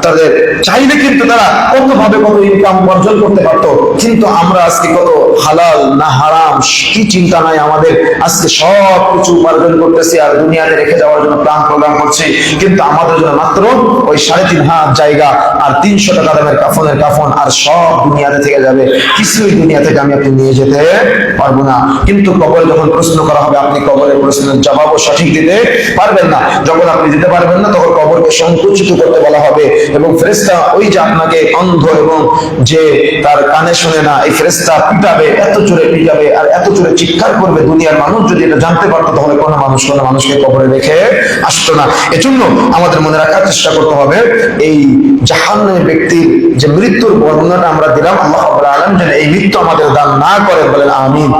তাদের চাইলে কিন্তু তারা কত ভাবে কত ইনকাম অর্জন করতে পারতো, কিন্তু আমরা আজকে কত হালাল না হারাম কি চিন্তা নাই আমাদের, আজকে সব কিছু উপার্জন করতেছি আর দুনিয়াতে রেখে যাওয়ার জন্য প্ল্যান প্রোগ্রাম করছি, কিন্তু আমাদের জন্য মাত্র ওই 3.5 হাত জায়গা আর 300 টাকা দামের কাফনের কাফন, আর সব দুনিয়াতে থেকে যাবে, কিছুই দুনিয়া থেকে আমি আপনি নিয়ে যেতে পারবো না। কিন্তু কবরে যখন প্রশ্ন করা হবে, আপনি কবরের প্রশ্নের জবাবও সঠিক দিতে পারবেন না। যখন আপনি দিতে পারবেন না, তখন কবরকে সংকুচিত করতে বলা হবে, এবং ফেরেশতা ওই যে আপনাকে অন্ধ এবং যে তার কানে শুনে না, এই ফেরেশতা পিটাবে, এত জোরে পিটাবে আর এত জোরে চিৎকার করবে, দুনিয়ার মানুষ যদি এটা জানতে পারতো তাহলে কোনো মানুষকে কবরে রেখে আসতো না। এজন্য আমাদের মনে রাখার চেষ্টা করতে হবে এই জাহান্নামী ব্যক্তির যে মৃত্যুর বর্ণনাটা আমরা দিলাম, আল্লাহ রাব্বুল আলামিন যেন এই মৃত্যু আমাদের দান না করে, বলেন আমিন।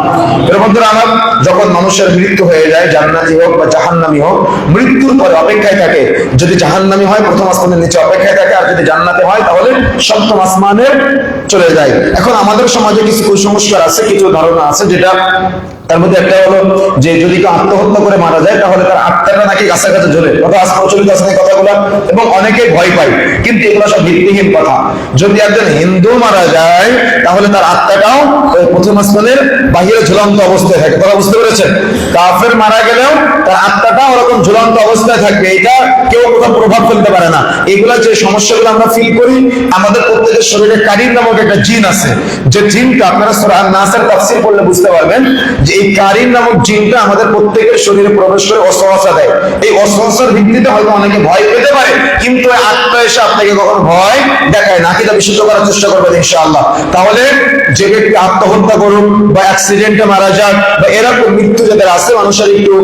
এর বন্ধুরা আমার, যখন মানুষের মৃত্যু হয়ে যায়, জান্নাতি হোক বা জাহান্নামী হোক, মৃত্যুর পরে অপেক্ষায় থাকে। যদি জাহান্নামী হয় প্রথম আসমানের নিচে অপেক্ষায় থাকে, আর যদি জান্নাতে হয় তাহলে সপ্তম আসমানে চলে যায়। এখন আমাদের সমাজে কিছু কুসংস্কার আছে, কিছু ধারণা আছে, যেটা তার মধ্যে একটা হলো যে যদি কেউ আত্মহত্যা করে মারা যায় তাহলে তার আত্মাটা নাকি গাছে গাছে ঝোলে, কথা আজ প্রচলিত আছে এই কথাগুলো, এবং অনেকে ভয় পায়, কিন্তু এগুলো সব ভিত্তিহীন কথা। যদি একজন হিন্দু মারা যায় তাহলে তার আত্মাটাও ওই প্রথম আসমানের বাহিরে ঝুলন্ত অবস্থায় থাকে, কথা বুঝতে পেরেছেন? কাফের মারা গেলেও তার আত্মাটা ওরকম ঝুলন্ত অবস্থায় থাকবে, এটা কেউ কোথাও প্রভাব ফেলতে পারে না। এগুলা যে সমস্যাগুলো আমরা ফিল করি, আমাদের প্রত্যেকের শরীরে কারিন নামক একটা জিন আছে, যে জিনটা আপনারা সূরা আন-নাসের তাফসীর পড়লে বুঝতে পারবেন যে এই কারিন নামক জিনটা আমাদের প্রত্যেকের শরীরে প্রবেশ করে ওয়াসওয়াসা দেয়। এই ওয়াসওয়াসার ভিত্তিতে হয়তো অনেকে ভয় পেতে পারে, কিন্তু আত্মা এসে আপনাকে কখনো ভয় দেখায় না। আকিদা বিশুদ্ধ করার চেষ্টা করবেন ইনশাআল্লাহ। তাহলে যে ব্যক্তি আত্মহত্যা করুক বা অ্যাক্সিডেন্টে মারা যাক বা এরকম মৃত্যু যাদের আছে, মানুষের একটু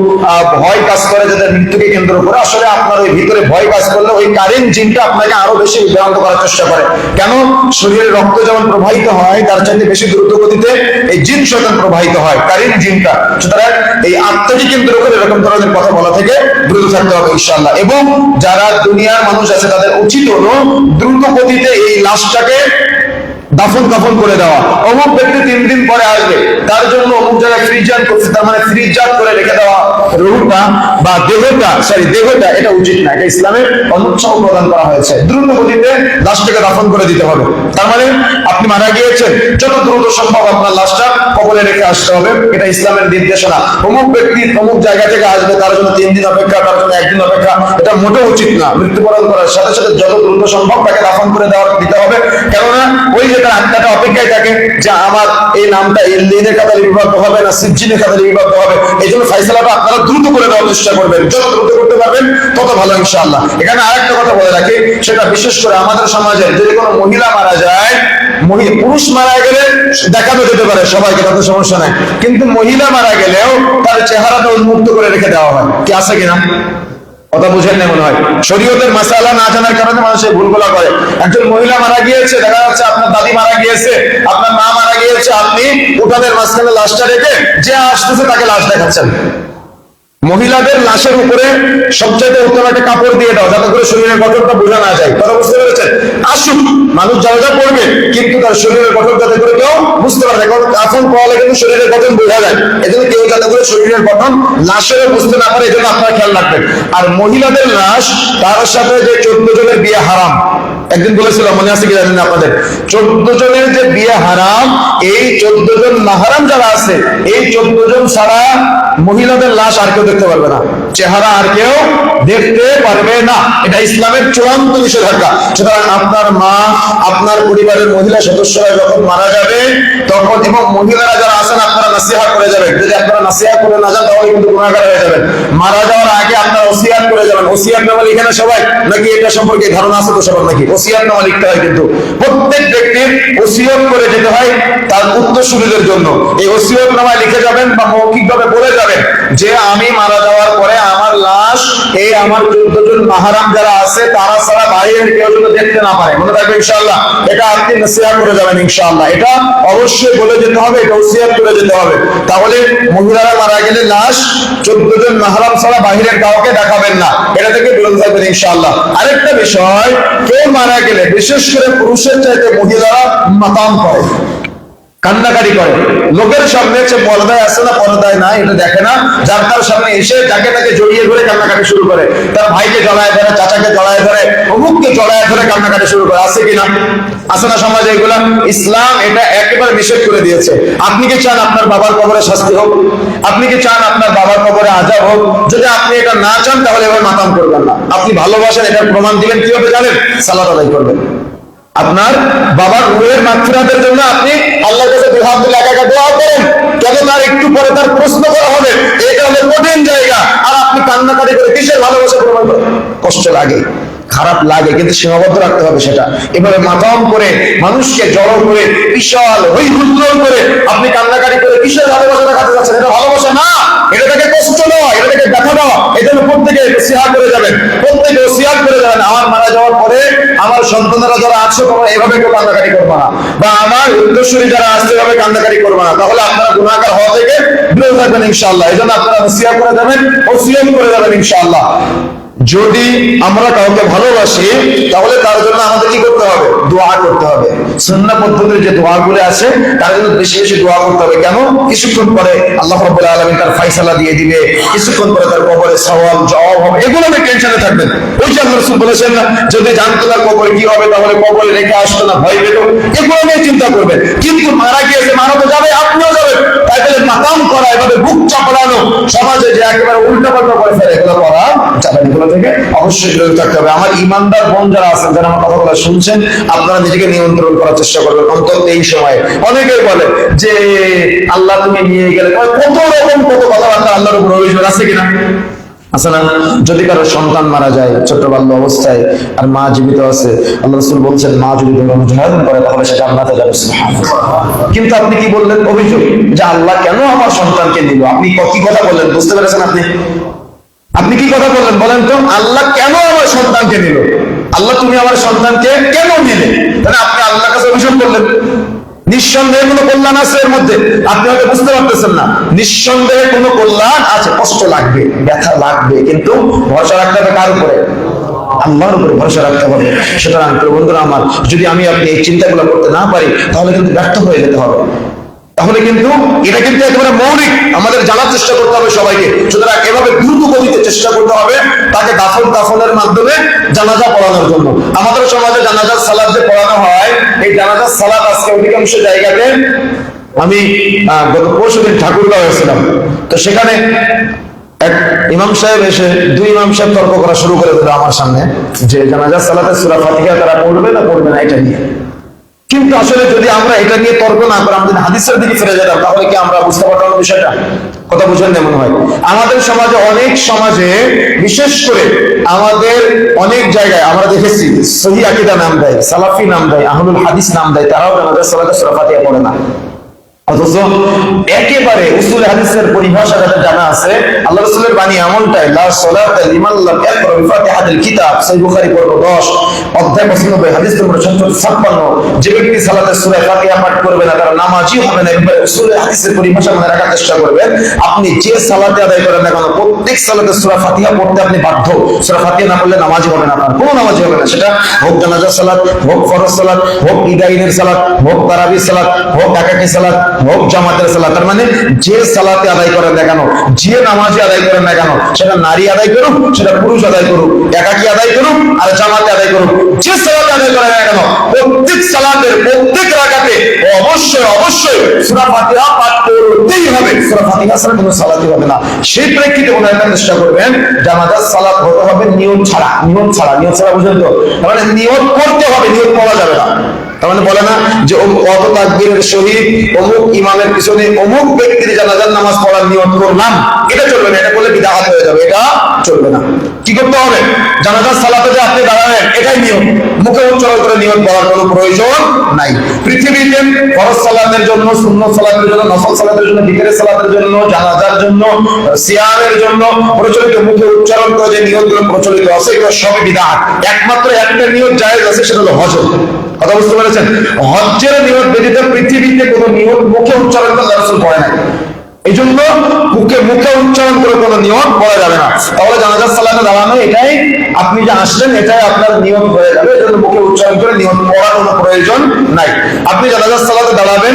ভয় কাজ করে যাদের মৃত্যুকে কেন্দ্র করে, আসলে আপনার ওই ভিতরে ভয় কাজ করলে ওই কারিন জিনটা আপনাকে আরো বেশি বিভ্রান্ত করার চেষ্টা করে। কেন? শরীরে রক্ত যেমন প্রবাহিত হয় তার চাইতে বেশি দ্রুত গতিতে এই জিন শয়তান প্রবাহিত হয়, কারিন জিনটা। সুতরাং এই আত্মাকে কেন্দ্র করে এরকম ধরনের কথা বলা থেকে দ্রুত থাকতে হবে ইনশাআল্লাহ। এবং যারা দুনিয়ার মানুষ আছে তাদের উচিত হলো দ্রুত গতিতে এই লাশটাকে দাফন কাফন করে দেওয়া। অমুক ব্যক্তি 3 দিন পরে আসবে, তার জন্য অমুক জায়গায় ফ্রিজার করছে, তার মানে ফ্রিজার করে রেখে দেওয়া রুহটা বা দেহটা, এটা উচিত না। এটা ইসলামের অনুৎসাহ প্রদান করা হয়েছে। দ্রুত গতিতে লাশটাকে দাফন করে দিতে হবে। তার মানে আপনি মারা গিয়েছেন, যত দ্রুত সম্ভব আপনার লাশটা কবরে রেখে আসতে হবে, এটা ইসলামের নির্দেশনা। অমুক ব্যক্তি অমুক জায়গা থেকে আসবে, তার জন্য 3 দিন অপেক্ষা, তার জন্য 1 দিন অপেক্ষা, এটা মোটেও উচিত না। মৃত্যুবরণ করার সাথে সাথে যত দ্রুত সম্ভব তাকে দাফন করে দিতে হবে। কেননা ওই যে তার আত্মাটা অপেক্ষায় থাকে যে আমার এই নামটা ইল্লিনের খাতায় লিপিবদ্ধ হবে না সিজ্জিনের খাতায় লিপিবদ্ধ হবে। এই জন্য ফাইসালাটা আপনারা দ্রুত করে দেওয়ার চেষ্টা করবেন, যত দ্রুত করতে পারবেন তত ভালো ইনশাআল্লাহ। এখানে আরেকটা কথা বলে রাখি, সেটা বিশেষ করে আমাদের সমাজে যদি কোনো মহিলা মারা যায়, পুরুষ মারা গেলে দেখানো যেতে পারে সবাইকে, তাতে সমস্যা নাই, কিন্তু মহিলা মারা গেলেও তার চেহারাটা উন্মুক্ত করে রেখে দেওয়া হয়। কি আছে কিনা? কথা বুঝেন না মনে হয়। শরীয়তের মাসালা না জানার কারণে মানুষ এই ভুলগুলো করে। একজন মহিলা মারা গিয়েছে, দেখা যাচ্ছে আপনার দাদি মারা গিয়েছে, আপনার মা মারা গিয়েছে, আপনি উঠানের মাঝখানে লাশটা রেখে যে আসতেছে তাকে লাশ দেখাচ্ছেন। মহিলাদের লাশের উপরে সবচেয়ে উত্তম একটা কাপড় দিয়ে দাও, যাতে করে শরীরের গঠনটা বোঝা না যায়। কথা বুঝতে পেরেছেন? আসুন, মানুষ যা পড়বে, কিন্তু তার শরীরের গঠন যাতে করে কেউ বুঝতে পারে। কারণ কাফন পড়ালে কিন্তু শরীরের গঠন বোঝা যায়, এজন্য কেউ যাতে করে শরীরের গঠন লাশেরও বুঝতে না পারে, এজন্য আপনারা খেয়াল রাখবেন। আর মহিলাদের লাশ, তার সাথে যে 14 জনের বিয়ে হারাম, একদিন বলেছিলাম, মনে আছে কি জানেন না আপনাদের? 14 জনের যে বিয়ে হারাম, এই 14 জন মাহারাম যারা আছে, এই 14 জন ছাড়া মহিলাদের লাশ আর কেউ দেখতে পারবে না, চেহারা আর কেউ দেখতে পারবে না। এটা ইসলামের চূড়ান্ত নিষেধাজ্ঞা। সুতরাং আপনার মা, আপনার পরিবারের মহিলা সদস্যরা যখন মারা যাবে তখন, এবং মহিলারা যারা আছেন, আপনারা নাসিহা করে যাবেন। যদি আপনারা নাসিহা করে না যান তাহলে কিন্তু গুনাহগার হয়ে যাবেন। মারা যাওয়ার আগে আপনারা ওসিয়াত করে যাবেন। ওসিয়াত নামা লিখে না সবাই নাকি? এটা সম্পর্কে ধারণা আছে তো সবার নাকি? ওসিয়াত নামা লিখতে হয়, কিন্তু প্রত্যেক ব্যক্তির ওসিয়ত করে যেতে হয় তার উত্তরসূরিদের জন্য। এই ওসিয়ত নামায় লিখে যাবেন বা মৌখিকভাবে বলে যাবেন যে আমি মারা যাওয়ার পরে আমার লাশ এই আমার 14 জন মাহারাম যারা আছে তারা ছাড়া বাইরের কেউ যেন দেখতে না পারে। মনে রাখবেন ইনশাআল্লাহ, এটা আপনি নসিহত করে যাবেন ইনশাআল্লাহ। এটা অবশ্যই বলে যেতে হবে, এটা ওসিয়ত করে যেতে হবে। তাহলে মহিলারা মারা গেলে লাশ 14 জন মাহারাম ছাড়া বাইরের কাউকে দেখাবেন না, এটা থেকে বিরত থাকবেন ইনশাআল্লাহ। আরেকটা বিষয়, কেউ মারা গেলে বিশেষ করে পুরুষের চাইতে মহিলারা মাতাম করে, কান্নাকারি করে। লোকের সামনে সে পর্দায় আসে না পর্দায় নাই এটা দেখে না, যার তার সামনে এসে যাকে তাকে জড়িয়ে ধরে কান্নাকাটি শুরু করে, তার ভাইকে জড়ায় ধরে, চাচাকে জড়ায় ধরে, অমুককে জড়ায় ধরে কান্নাকাটি শুরু করে। আছে কিনা? আছে না সমাজে এগুলা? ইসলাম এটা একেবারে নিষেধ করে দিয়েছে। আপনি কি চান আপনার বাবার কবরে শাস্তি হোক? আপনি কি চান আপনার বাবার কবরে আযাব হোক? যদি আপনি এটা না চান তাহলে এভাবে মাতাম করবেন না। আপনি ভালোবাসেন, এটার প্রমাণ দিবেন কিভাবে জানেন? সালাত আদায় করবেন। আপনার বাবার রূহের মাগফিরাতের জন্য আপনি আল্লাহর কাছে দুই হাত তুলে একা একা দোয়া করেন, কেন তার একটু পরে তার প্রশ্ন করা হবে। এটা হলো কঠিন জায়গা, আর আপনি কান্নাকাটি করে কিসের ভালোবাসা প্রমাণ করেন? কষ্ট লাগে, খারাপ লাগে, কিন্তু সীমাবদ্ধ রাখতে হবে সেটা। এভাবে মাতাম করে, মানুষকে জড়ো করে, বিশাল হই হুল্লোড় করে আপনি কান্নাকাটি করে কিসের ভালোবাসা দেখাতে যাচ্ছেন? এটা ভালোবাসা না, এটা থেকে কষ্ট নয়, এটা থেকে ব্যথা দেওয়া। এই জন্য প্রত্যেকে ওসিয়াত করে যাবেন, প্রত্যেকে ওসিয়াত করে যাবেন, আমার মারা যাওয়ার পরে আমার সন্তানেরা যারা আছে তোমরা এভাবে কেউ কান্নাকাটি করবে না, বা আমার উত্তরসূরি যারা আসছে এভাবে কান্নাকাটি করবে না, তাহলে আপনারা গুনাহগার হওয়া থেকে বিরত থাকবেন ইনশাআল্লাহ। এই জন্য আপনারা ওসিয়াত করে যাবেন, ওসিয়াত করে যাবেন ইনশাআল্লাহ। যদি আমরা কাউকে ভালোবাসি তাহলে তার জন্য আমাদের কি করতে হবে? দোয়া করতে হবে। সুন্নাহ পদ্ধতির যে দোয়াগুলো আছে তার জন্য বেশি বেশি দোয়া করতে হবে। কেন? কিছুক্ষণ পরে আল্লাহ রাব্বুল আলামিন তার ফয়সালা দিয়ে দিবে, কিছুক্ষণ পরে তার কবরে সওয়াল জবাব হবে, এগুলো নিয়ে টেনশনে থাকবেন। ওই যে আল্লাহ রাসূল বলেছেন না, যদি জানতো না কবরে কি হবে তাহলে কবরে রেখে আসতো না, ভয় পেত, এগুলো নিয়ে চিন্তা করবেন। কিন্তু মারা গিয়েছে, মারা তো যাবে, আপনিও যাবেন, তাই বলে মাকাম করা, এভাবে বুক চাপড়ানো, সমাজে যে একেবারে উল্টাপাল্টা করে ফেলে, এগুলো করা যাবে না। এগুলো থেকে অবশ্যই বিরত থাকতে হবে। আমার ইমানদার বোন যারা আছেন, যারা আমার কথাগুলো শুনছেন, আপনারা নিজেকে নিয়ন্ত্রণ করার চেষ্টা করবেন অন্তত এই সময়ে। অনেকেই বলে যে আল্লাহ তুমি নিয়ে গেলে, কত রকম কত কথাবার্তা আল্লাহর উপর অভিযোগ আছে কিনা? আছে না? যদি কারো সন্তান মারা যায় ছোট বাল্য অবস্থায় আর মা জীবিত আছে, আল্লাহ রাসূল বলছেন মা যদি মুজাহিদ করে তাহলে সে জান্নাতে যাবে। সুবহানাল্লাহ। কিন্তু আপনি কি বললেন? অভিযোগ যে আল্লাহ কেন আমার সন্তানকে নিল। আপনি কি কথা বললেন? বুঝতে পেরেছেন আপনি? আপনি কি কথা বললেন বলেন তো? আল্লাহ কেন আমার সন্তানকে নিল? আল্লাহ তুমি আমার সন্তানকে কেন নিলে? তাহলে আপনি আল্লাহর কাছে অভিযোগ করলেন। নিঃসন্দেহে কোনো কল্যাণ আছে এর মধ্যে, আপনি হয়তো বুঝতে পারতেছেন না। নিঃসন্দেহে কোনো কল্যাণ আছে, কষ্ট লাগবে, ব্যথা লাগবে, কিন্তু ভরসা রাখতে হবে কার উপরে? আল্লাহর উপরে ভরসা রাখতে হবে। সুতরাং বন্ধুরা আমার, যদি আমি আপনি এই চিন্তাগুলো করতে না পারি তাহলে কিন্তু ব্যর্থ হয়ে যেতে হবে। তাহলে কিন্তু এটা কিন্তু একেবারে মৌলিক, আমাদের জানার চেষ্টা করতে হবে সবাইকে। সুতরাং এভাবে দ্রুত গতিতে চেষ্টা করতে হবে তাকে দাফনের মাধ্যমে জানাজা পড়ানোর জন্য। আমাদের সমাজে জানাজার সালাত যে পড়ানো হয়, এই জানাজার সালাত আজকে অধিকাংশ জায়গাতে, আমি গত পরশুদিন ঠাকুরগাঁও হয়েছিলাম, তো সেখানে এক ইমাম সাহেব এসে দুই ইমাম সাহেব তর্ক করা শুরু করে দিল আমার সামনে যে জানাজার সালাতে সূরা ফাতিহা তারা পড়বে না পড়বে না এটা নিয়ে। কিন্তু আসলে যদি আমরা এটা নিয়ে তর্ক না করে আমরা হাদিসের দিকে ফিরে যেতাম তাহলে কি আমরা বুঝতে পারতাম বিষয়টা? কথা বুঝেন না মনে হয়? আমাদের সমাজে, অনেক সমাজে, বিশেষ করে আমাদের অনেক জায়গায় আমরা দেখেছি সহিহ আকীদা নাম দেয়, সালাফি নাম দেয়, আহলুল হাদিস নাম দেয়, তারাও জানাজার সালাতে সূরা ফাতিহা পড়ে না। অথচ একেবারে উসুল হাদিসের পরিভাষা যাদের জানা আছে, আল্লাহ রাসূলের বাণী এমনটাই, লা সালাতা লিমান লাম ইয়াকরা বিফাতিহাতিল কিতাব, সহিহ বুখারী পর্ব 10 অধ্যায় 95 হাদিস নম্বর 756, যে ব্যক্তি সালাতে সূরা ফাতিহা পাঠ করবে না তার নামাজই হবে না। একেবারে উসুল হাদিসের পরিভাষা মনে রাখার চেষ্টা করবেন। আপনি যে সালাতে আদায় করেন না কেন, প্রত্যেক সালাতে সূরা ফাতিহা পড়তে আপনি বাধ্য। সূরা ফাতিহা না পড়লে নামাজই হবে না, আপনার কোনো নামাজই হবে না। সেটা হোক জানাজার সালাত, হোক ফরজ সালাত, হোক ঈদাইনের সালাত, হোক তারাবির সালাত, হোক একাকী সালাত, হোক জামাতের সালাত। তার মানে যে সালাতে আদায় করেন না কেন, যে নামাজে আদায় করেন না কেন, সেটা নারী আদায় করুক, সেটা পুরুষ আদায় করুক, একাকী আদায় করুক আর জামাতে আদায় করুক, যে সালাতে আদায় করেন না কেন, প্রত্যেক সালাতের প্রত্যেক রাকাতে অবশ্যই অবশ্যই সূরা ফাতিহা পাঠ করতেই হবে। সূরা ফাতিহা ছাড়া কোনো সালাতই হবে না। সেই প্রেক্ষিতে মনে রাখার চেষ্টা করবেন, জানাজার সালাত হতে হবে নিয়ত ছাড়া। নিয়ত ছাড়া, নিয়ত ছাড়া বুঝেন তো? মানে নিয়ত করতে হবে, নিয়ত করা যাবে না। তার মানে বলে না যে অত তাকবীরের সহিত অমুক ইমামের পিছনে অমুক ব্যক্তির জানাজার নামাজ পড়ার নিয়ত করলাম, এটা চলবে না। এটা করলে বিদআত হয়ে যাবে, এটা চলবে না। কি করতে হবে? জানাজার সালাতে যে আপনি দাঁড়াবেন এটাই নিয়ম, মুখে উচ্চারণ করে নিয়ত করার কোনো প্রয়োজন নাই। পৃথিবীতে ফরজ সালাতের জন্য, সুন্নত সালাতের জন্য, নফল সালাতের জন্য, বিকেরের সালাতের জন্য, জানাজার জন্য, সিয়ামের জন্য প্রচলিত মুখে উচ্চারণ করে যে নিয়তগুলো প্রচলিত আছে এগুলো সবই বিদআত। একমাত্র একটা নিয়ত জায়েজ আছে, সেটা হলো হজ। কথা বুঝতে পেরেছেন? হজ্জের নিয়ত ব্যতীত পৃথিবীতে কোনো নিয়ত মুখে উচ্চারণ করে রাসূল পড়ে নাই। এই জন্য মুখে উচ্চারণ করে কোনো নিয়ত পড়া যাবে না। তাহলে জানাজার সালাতে দাঁড়ানো এটাই, আপনি যে আসলেন এটাই আপনার নিয়ত হয়ে যাবে। এই জন্য মুখে উচ্চারণ করে নিয়ত পড়ার কোনো প্রয়োজন নাই। আপনি জানাজার সালাতে দাঁড়াবেন,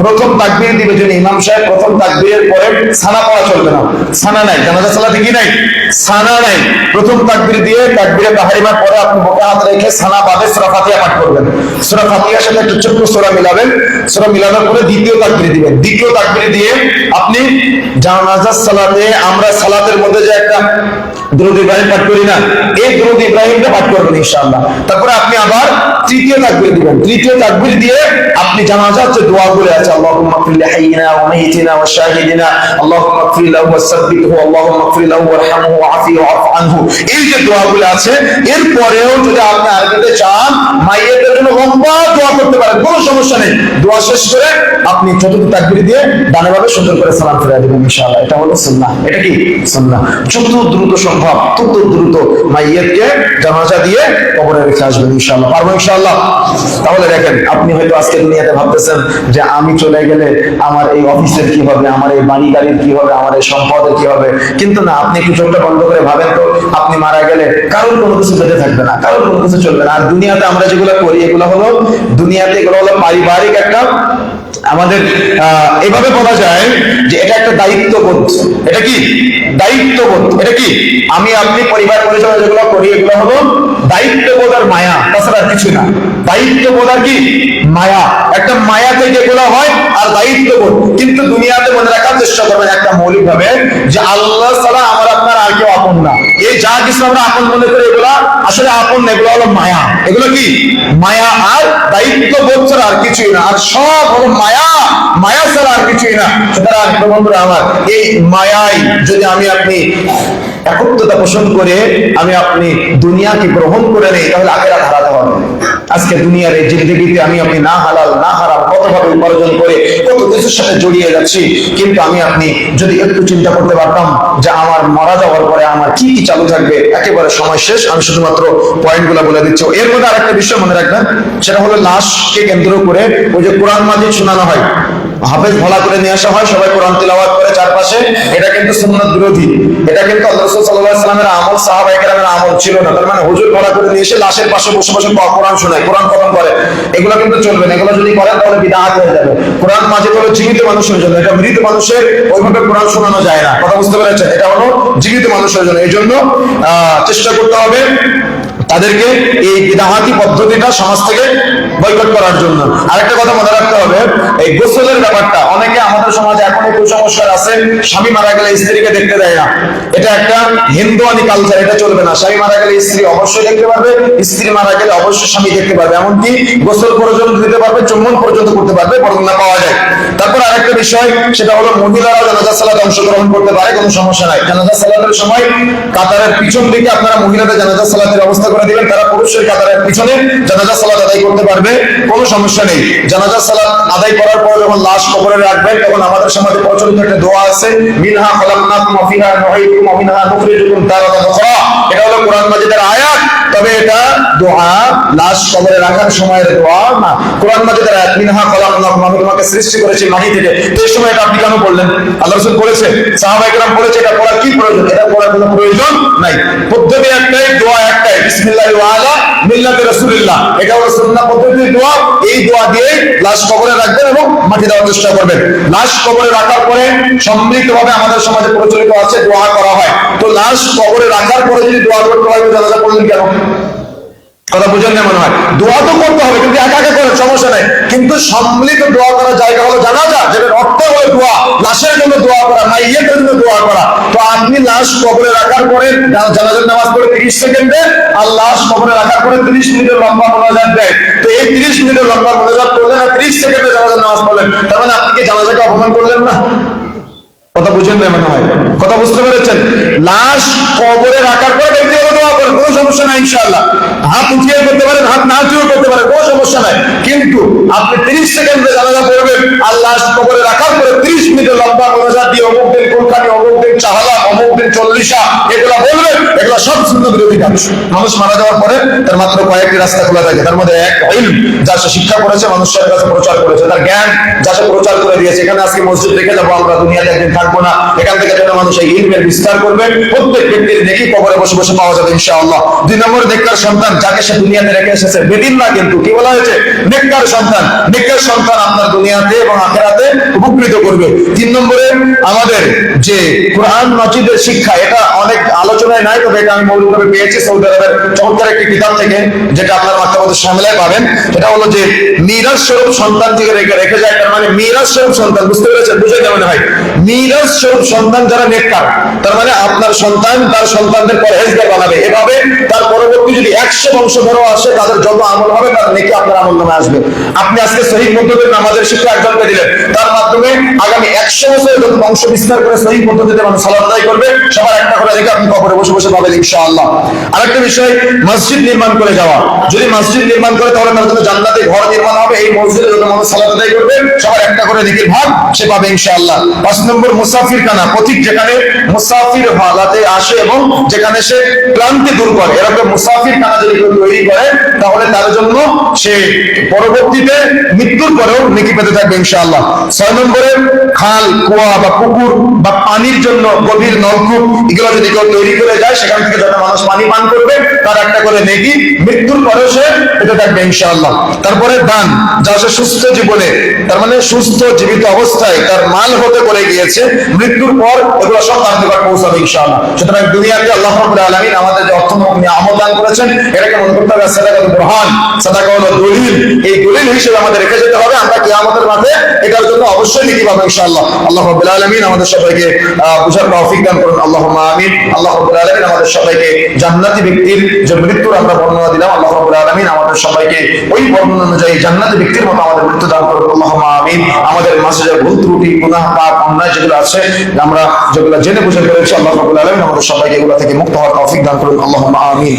প্রথম তাকবীর দিবে যদি ইমাম সাহেব, প্রথম তাকবীরের পরে সানা পড়া চলবে না। সানা নাই জানাজার সালাতে, কি নাই? সানা নাই। প্রথম তাকবীর দিয়ে তাকবীরে তাহরিমার পরে আপনি বুকে হাত রেখে সানা বাদে সূরা ফাতিহা পাঠ করবেন। সূরা ফাতিহার সাথে একটা ছোট্ট সূরা মিলাবেন। সূরা মিলানোর পরে দ্বিতীয় তাকবীর দিবেন। দ্বিতীয় তাকবীর দিয়ে আপনি জানাজার সালাতে, আমরা সালাতের মধ্যে যে একটা দুরূদ ইব্রাহিম পাঠ করি না, এই দুরূদ ইব্রাহিমটা পাঠ করবেন ইনশাআল্লাহ। তারপরে আপনি আবার তৃতীয় তাকবীর দিবেন। তৃতীয় তাকবীর দিয়ে আপনি জানাজার যে দোয়াগুলো আছে, আল্লাহুম্মা গফির লিহাইয়িনা ওয়া মাইয়িতিনা ওয়া শাহিদিনা, আল্লাহুম্মা গফির লাহু ওয়াসাব্বিতহু, আল্লাহুম্মা গফির লাহু ওয়ারহামহু ওয়াআফিহি ওয়া'ফু আনহু, এই যে দোয়াগুলো আছে, এরপরেও যদি আপনি আরবিতে চান মাইয়িতের জন্য লম্বা দোয়া করতে পারেন, কোনো সমস্যা নেই। দোয়া শেষ করে আপনি চতুর্থ তাকবীর দিয়ে ডানে বামে সুন্দর করে সালাম ফিরিয়ে দিবেন ইনশাআল্লাহ। এটা হলো সুন্নাহ। এটা কি? সুন্নাহ। যত দ্রুত সম্ভব তত দ্রুত মাইয়িতকে জানাজা দিয়ে কবরে রেখে আসবেন ইনশাআল্লাহ। পারবো ইনশাআল্লাহ? তাহলে দেখেন, আপনি হয়তো আজকে দুনিয়াতে ভাবতেছেন যে আমি চলে গেলে আমার এই অফিসের কি হবে, আমার এই বাড়ি গাড়ির কি হবে, আমার এই সম্পদের কি হবে। কিন্তু না, আপনি একটু চোখটা বন্ধ করে ভাবেন তো, আপনি মারা গেলে কারোর কোনো কিছু বেঁচে থাকবে না, কারোর কোনো কিছু চলবে না। আর দুনিয়াতে আমরা যেগুলো করি এগুলো হলো দুনিয়াতে, এগুলো হলো পারিবারিক একটা আমাদের এভাবে বলা যায় যে এটা একটা দায়িত্ববোধ। এটা কি দায়িত্ববোধ? এটা কি আমি আপনি পরিবার পরিচালনা যেগুলো করি এগুলো হলো দায়িত্ববোধ আর মায়া, তাছাড়া আর কিছু না। দায়িত্ববোধ আর কি মায়া, একটা মায়া থেকে এগুলো হয় আর দায়িত্ববোধ। কিন্তু দুনিয়াতে মনে রাখার চেষ্টা করবেন একটা মৌলিক ভাবে যে আল্লাহ ছাড়া আমার আপনার আর কেউ আপন না। এই যা কিছু আমরা আপন মনে করি এগুলা আসলে আপন না, এগুলো হলো মায়া। এগুলো কি মায়া আর দায়িত্ববোধ ছাড়া আর কিছুই না, আর সব হলো মায়া, মায়া ছাড়া আর কিছুই না। সুতরাং বন্ধুরা আমার, এই মায়ায় যদি আমি আপনি একত্রতা পোষণ করে আমি আপনি দুনিয়াকে গ্রহণ করে নেই, তাহলে আখিরাত হারাতে হবে। আজকে দুনিয়ার এই জিন্দেগিতে আমি আপনি না হালাল না হারাম কতভাবে উপার্জন করে কত কিছুর সাথে জড়িয়ে যাচ্ছি, কিন্তু আমি আপনি যদি একটু চিন্তা করতে পারতাম যে আমার মারা যাওয়ার পরে আমার কি কি চালু থাকবে, একেবারে সময় শেষ। আমি শুধুমাত্র পয়েন্টগুলো বলে দিচ্ছি। এর মধ্যে আরেকটা বিষয় মনে রাখবেন, সেটা হলো লাশকে কেন্দ্র করে ওই যে কোরআন মাজিদ শোনানো হয়, হাফেজ ভাড়া করে নিয়ে আসা হয়, সবাই কোরআন তিলাওয়াত করে চারপাশে। এটা কিন্তু সুন্নাত বিরোধী, এটা কিন্তু আল্লাহ রাসূল সাল্লাল্লাহু আলাইহি ওয়াসাল্লামের আমল, সাহাবায়ে কেরামের আমল ছিল না। তার মানে হুজুর ভাড়া করে নিয়ে এসে লাশের পাশে বসে বসে কোরআন শোনায়, কোরআন খতম করে, এগুলো কিন্তু চলবে না। এগুলো যদি করেন তাহলে বিদআত হয়ে যাবে। কোরআন মাজিদ হলো জীবিত মানুষের জন্য, এটা মৃত মানুষের ওইভাবে কোরআন শোনানো যায় না। কথা বুঝতে পেরেছেন? এটা হলো জীবিত মানুষের জন্য। এই জন্য চেষ্টা করতে হবে তাদেরকে এই বিদআতি পদ্ধতিটা সমাজ থেকে বয়কট করার জন্য। আরেকটা কথা মনে রাখতে হবে, এই গোসলের ব্যাপারটা, অনেকে আমাদের সমাজে এখন এই কুসংস্কার আছে, স্বামী মারা গেলে স্ত্রীকে দেখতে দেয় না। এটা একটা হিন্দুয়ানি কালচার, এটা চলবে না। স্বামী মারা গেলে স্ত্রী অবশ্যই দেখতে পারবে, স্ত্রী মারা গেলে অবশ্যই স্বামী দেখতে পারবে, এমনকি গোসল পর্যন্ত দিতে পারবে, চুম্বন পর্যন্ত করতে পারবে, বর্ণনা পাওয়া যায়। তারপর আরেকটা বিষয়, সেটা হলো মহিলারাও জানাজা সালাতে অংশগ্রহণ করতে পারে, কোনো সমস্যা নাই। জানাজা সালাতের সময় কাতারের পিছন দিকে আপনারা মহিলাদের জানাজা সালাতের ব্যবস্থা করে দিবেন, তারা পুরুষের কাতারের পিছনে জানাজা সালাত আদায় করতে পারবে, কোনো সমস্যা নেই। জানাজা সালাত আদায় করার পর যখন লাশ কবরে রাখবেন, তখন আমাদের সমাজে প্রচলিত একটা দোয়া আছে, মিনহা খালাকনাকুম ওয়া ফিহা নুঈদুকুম ওয়া মিনহা নুখরিজুকুম তারাতান উখরা। এটা হলো কোরআন মাজিদের আয়াত, তবে এটা দোয়া লাশ কবরে রাখার সময়ের দোয়া না। কোরআন মাজিদের আয়াত, মিনহা খালাকনাকুম, আমি তোমাকে সৃষ্টি করেছি মাটি থেকে। তো এই সময় এটা আপনি কেন বললেন? আল্লাহ রাসূল বলেছে, সাহাবায়ে কেরাম বলেছে, এটা পড়ার কি প্রয়োজন? এটা পড়ার কোনো প্রয়োজন নাই। পদ্ধতি একটাই, দোয়া একটাই, বিসমিল্লাহি ওয়া আলা মিল্লাতি রাসূলিল্লাহ। এটা হলো সুন্নাহ পদ্ধতির দোয়া। এই দোয়া দিয়ে লাশ কবরে রাখবেন এবং মাটি দেওয়ার চেষ্টা করবেন। লাশ কবরে রাখার পরে সম্মিলিতভাবে আমাদের সমাজে প্রচলিত আছে দোয়া করা হয়। তো লাশ কবরে রাখার পরে যদি দোয়া করতে হয়, জানাজা পড়লেন কেন? কথা বুঝেন না মনে হয়? দোয়া তো করতে হবে, কিন্তু একা একা করেন সমস্যা নাই, কিন্তু সম্মিলিত দোয়া করার জায়গা হলো জানাজা, যেটার অর্থ হলো দোয়া, লাশের জন্য দোয়া করা, মাইয়িতের জন্য দোয়া করা। তো আপনি লাশ কবরে রাখার পরে জানাজার নামাজ পড়ে 30 সেকেন্ডে, আর লাশ কবরে রাখার পরে 30 মিনিটের লম্বা মোনাজাত দেয়। তো এই 30 মিনিটের লম্বা মোনাজাত করলেন আর 30 সেকেন্ডে জানাজার নামাজ পড়লেন, তার মানে আপনি কি জানাজাকে অপমান করলেন না? কথা বুঝেন না মনে হয়? কথা বুঝতে পেরেছেন? লাশ কবরে রাখার পরে ব্যক্তিগত দোয়া করেন, কোনো সমস্যা নাই ইনশাআল্লাহ। হাত উঠিয়ে করতে পারেন, হাত না উঠিয়েও করতে পারেন, কোনো সমস্যা নাই। কিন্তু আপনি 30 সেকেন্ডে জানাজা পড়বেন, আর লাশ কবরে রাখার পরে 30 মিনিটের লম্বা মোনাজাত দিয়ে অমুক দিন কোনখানি, অমুক দিন চাহালা, অমুক দিন চল্লিশা, এগুলা বলবেন, এগুলা সব সুন্নাহ বিরোধী কাজ। মানুষ মারা যাওয়ার পরে তার মাত্র কয়েকটি রাস্তা খোলা থাকে, তার মধ্যে এক ইলম, যা সে শিক্ষা করেছে, মানুষের কাছে প্রচার করেছে, তার জ্ঞান যা সে প্রচার করে দিয়েছে। এখানে আজকে মসজিদ রেখে যাবো আমরা, দুনিয়াতে একদিন থাকবো না, এখান থেকে যেন মানুষ এই ইলমের বিস্তার করবে, প্রত্যেক ব্যক্তির নেকি কবরে বসে বসে পাওয়া যাবে ইনশাআল্লাহ। 2 নম্বর, নেককার সন্তান, যাকে সে দুনিয়াতে রেখে এসেছে, বেদিন না, কিন্তু কি বলা হয়েছে? নেককার সন্তান। নেককার সন্তান আপনার দুনিয়াতে এবং আখিরাতে উপকৃত করবে। 3 নম্বরে, আমাদের যে কোরআন মাজিদের শিক্ষা, এটা অনেক আলোচনায় নাই, তবে এটা আমি মৌলিকভাবে পেয়েছি সৌদি আরবের চমৎকার একটি কিতাব থেকে, যেটা আপনার মাক্তাবাতের সামলায় পাবেন। এটা হলো যে মিরাজ স্বরূপ সন্তান থেকে রেখে যায়, তার মানে মিরাজ স্বরূপ সন্তান, বুঝতে পেরেছেন? বুঝে কেমন হয়? মিরাজ স্বরূপ সন্তান যারা নেককার, তার মানে আপনার সন্তান তার সন্তানদের পরহেজগার বানাবে। এভাবে তার পরবর্তী যদি 100 বংশধরও আসে, তাদের যত আমল হবে তার নেকি আপনার আমল নামে আসবে। আপনি আজকে সহিহ পদ্ধতিতে নামাজের শিক্ষা একজনকে দিলেন, তার মাধ্যমে আগামী 100 বছর যত বংশ বিস্তার করে সহিহ পদ্ধতিতে মানুষ সালাত আদায় করবে, সবার একটা করে দেখে আপনি কবরে বসে বসে পাবেন ইনশাআল্লাহ। আরেকটা বিষয়, মসজিদ নির্মাণ করে যাওয়া। যদি মসজিদ নির্মাণ করে, তাহলে তার জন্য জান্নাতে ঘর নির্মাণ হবে। এই মসজিদে যত মানুষ সালাত আদায় করবে, সবার একটা করে নেকির ভাগ সে পাবে ইনশাআল্লাহ। 5 নম্বর, মুসাফির খানা, পথিক যেখানে মুসাফির হালাতে আসে এবং যেখানে সে ক্লান্তি দূর করে, এরকম মুসাফির খানা যদি কেউ তৈরি করে, তাহলে তার জন্য সে পরবর্তীতে মৃত্যুর পরেও নেকি তৌফিক পেতে থাকবে ইনশাআল্লাহ। 6 নম্বরে খাল, কুয়া বা পুকুর বা পানির জন্য গভীর নলকূপ এগুলো যদি কেউ তৈরি করে যায়, সেখান থেকে যত মানুষ পানি পান করবে তার একটা করে নেকি মৃত্যুর পরে সে পেতে থাকবে ইনশাআল্লাহ। তারপরে দান, যা সে সুস্থ জীবনে, তার মানে সুস্থ জীবিত অবস্থায় তার মাল হতে করে গিয়েছে, মৃত্যুর পর এগুলো সব তার নিকট পৌঁছাবে ইনশাআল্লাহ। সুতরাং দুনিয়াতে আল্লাহ রাব্বুল আলামিন আমাদের যে অর্থমুখ নিয়ামত দান করেছেন, এটাকে মনে করতে হবে সাদাকাতুল বুরহান, সাদাকা হলো দলিল। এই দলিল হিসেবে আমাদের রেখে যেতে হবে, আমরা কিয়ামতের মাঠে এটার জন্য অবশ্যই নেকি পাবো ইনশাআল্লাহ। আল্লাহ রাব্বুল আলামিন আমাদের সবাইকে বুঝার তৌফিক দান করুন, আল্লাহুম্মা আমিন। আল্লাহ রাব্বুল আলামিন আমাদের সবাইকে জান্নাতি ব্যক্তির যে মৃত্যুর আমরা বর্ণনা দিলাম, আল্লাহ রাব্বুল আলামিন আমাদের সবাইকে ওই বর্ণনা অনুযায়ী জান্নাতি ব্যক্তির মতো আমাদের মৃত্যু দান করুন, আল্লাহুম্মা আমিন। আমাদের মাঝে যে ভুল ত্রুটি, গুনাহ, পাপ, অন্যায় যেগুলো আছে, আমরা যেগুলো জেনে বুঝে করেছি, আল্লাহ রাব্বুল আলামিন আমাদের সবাইকে এগুলো থেকে মুক্ত হওয়ার তৌফিক দান করুন, আল্লাহুম্মা আমিন।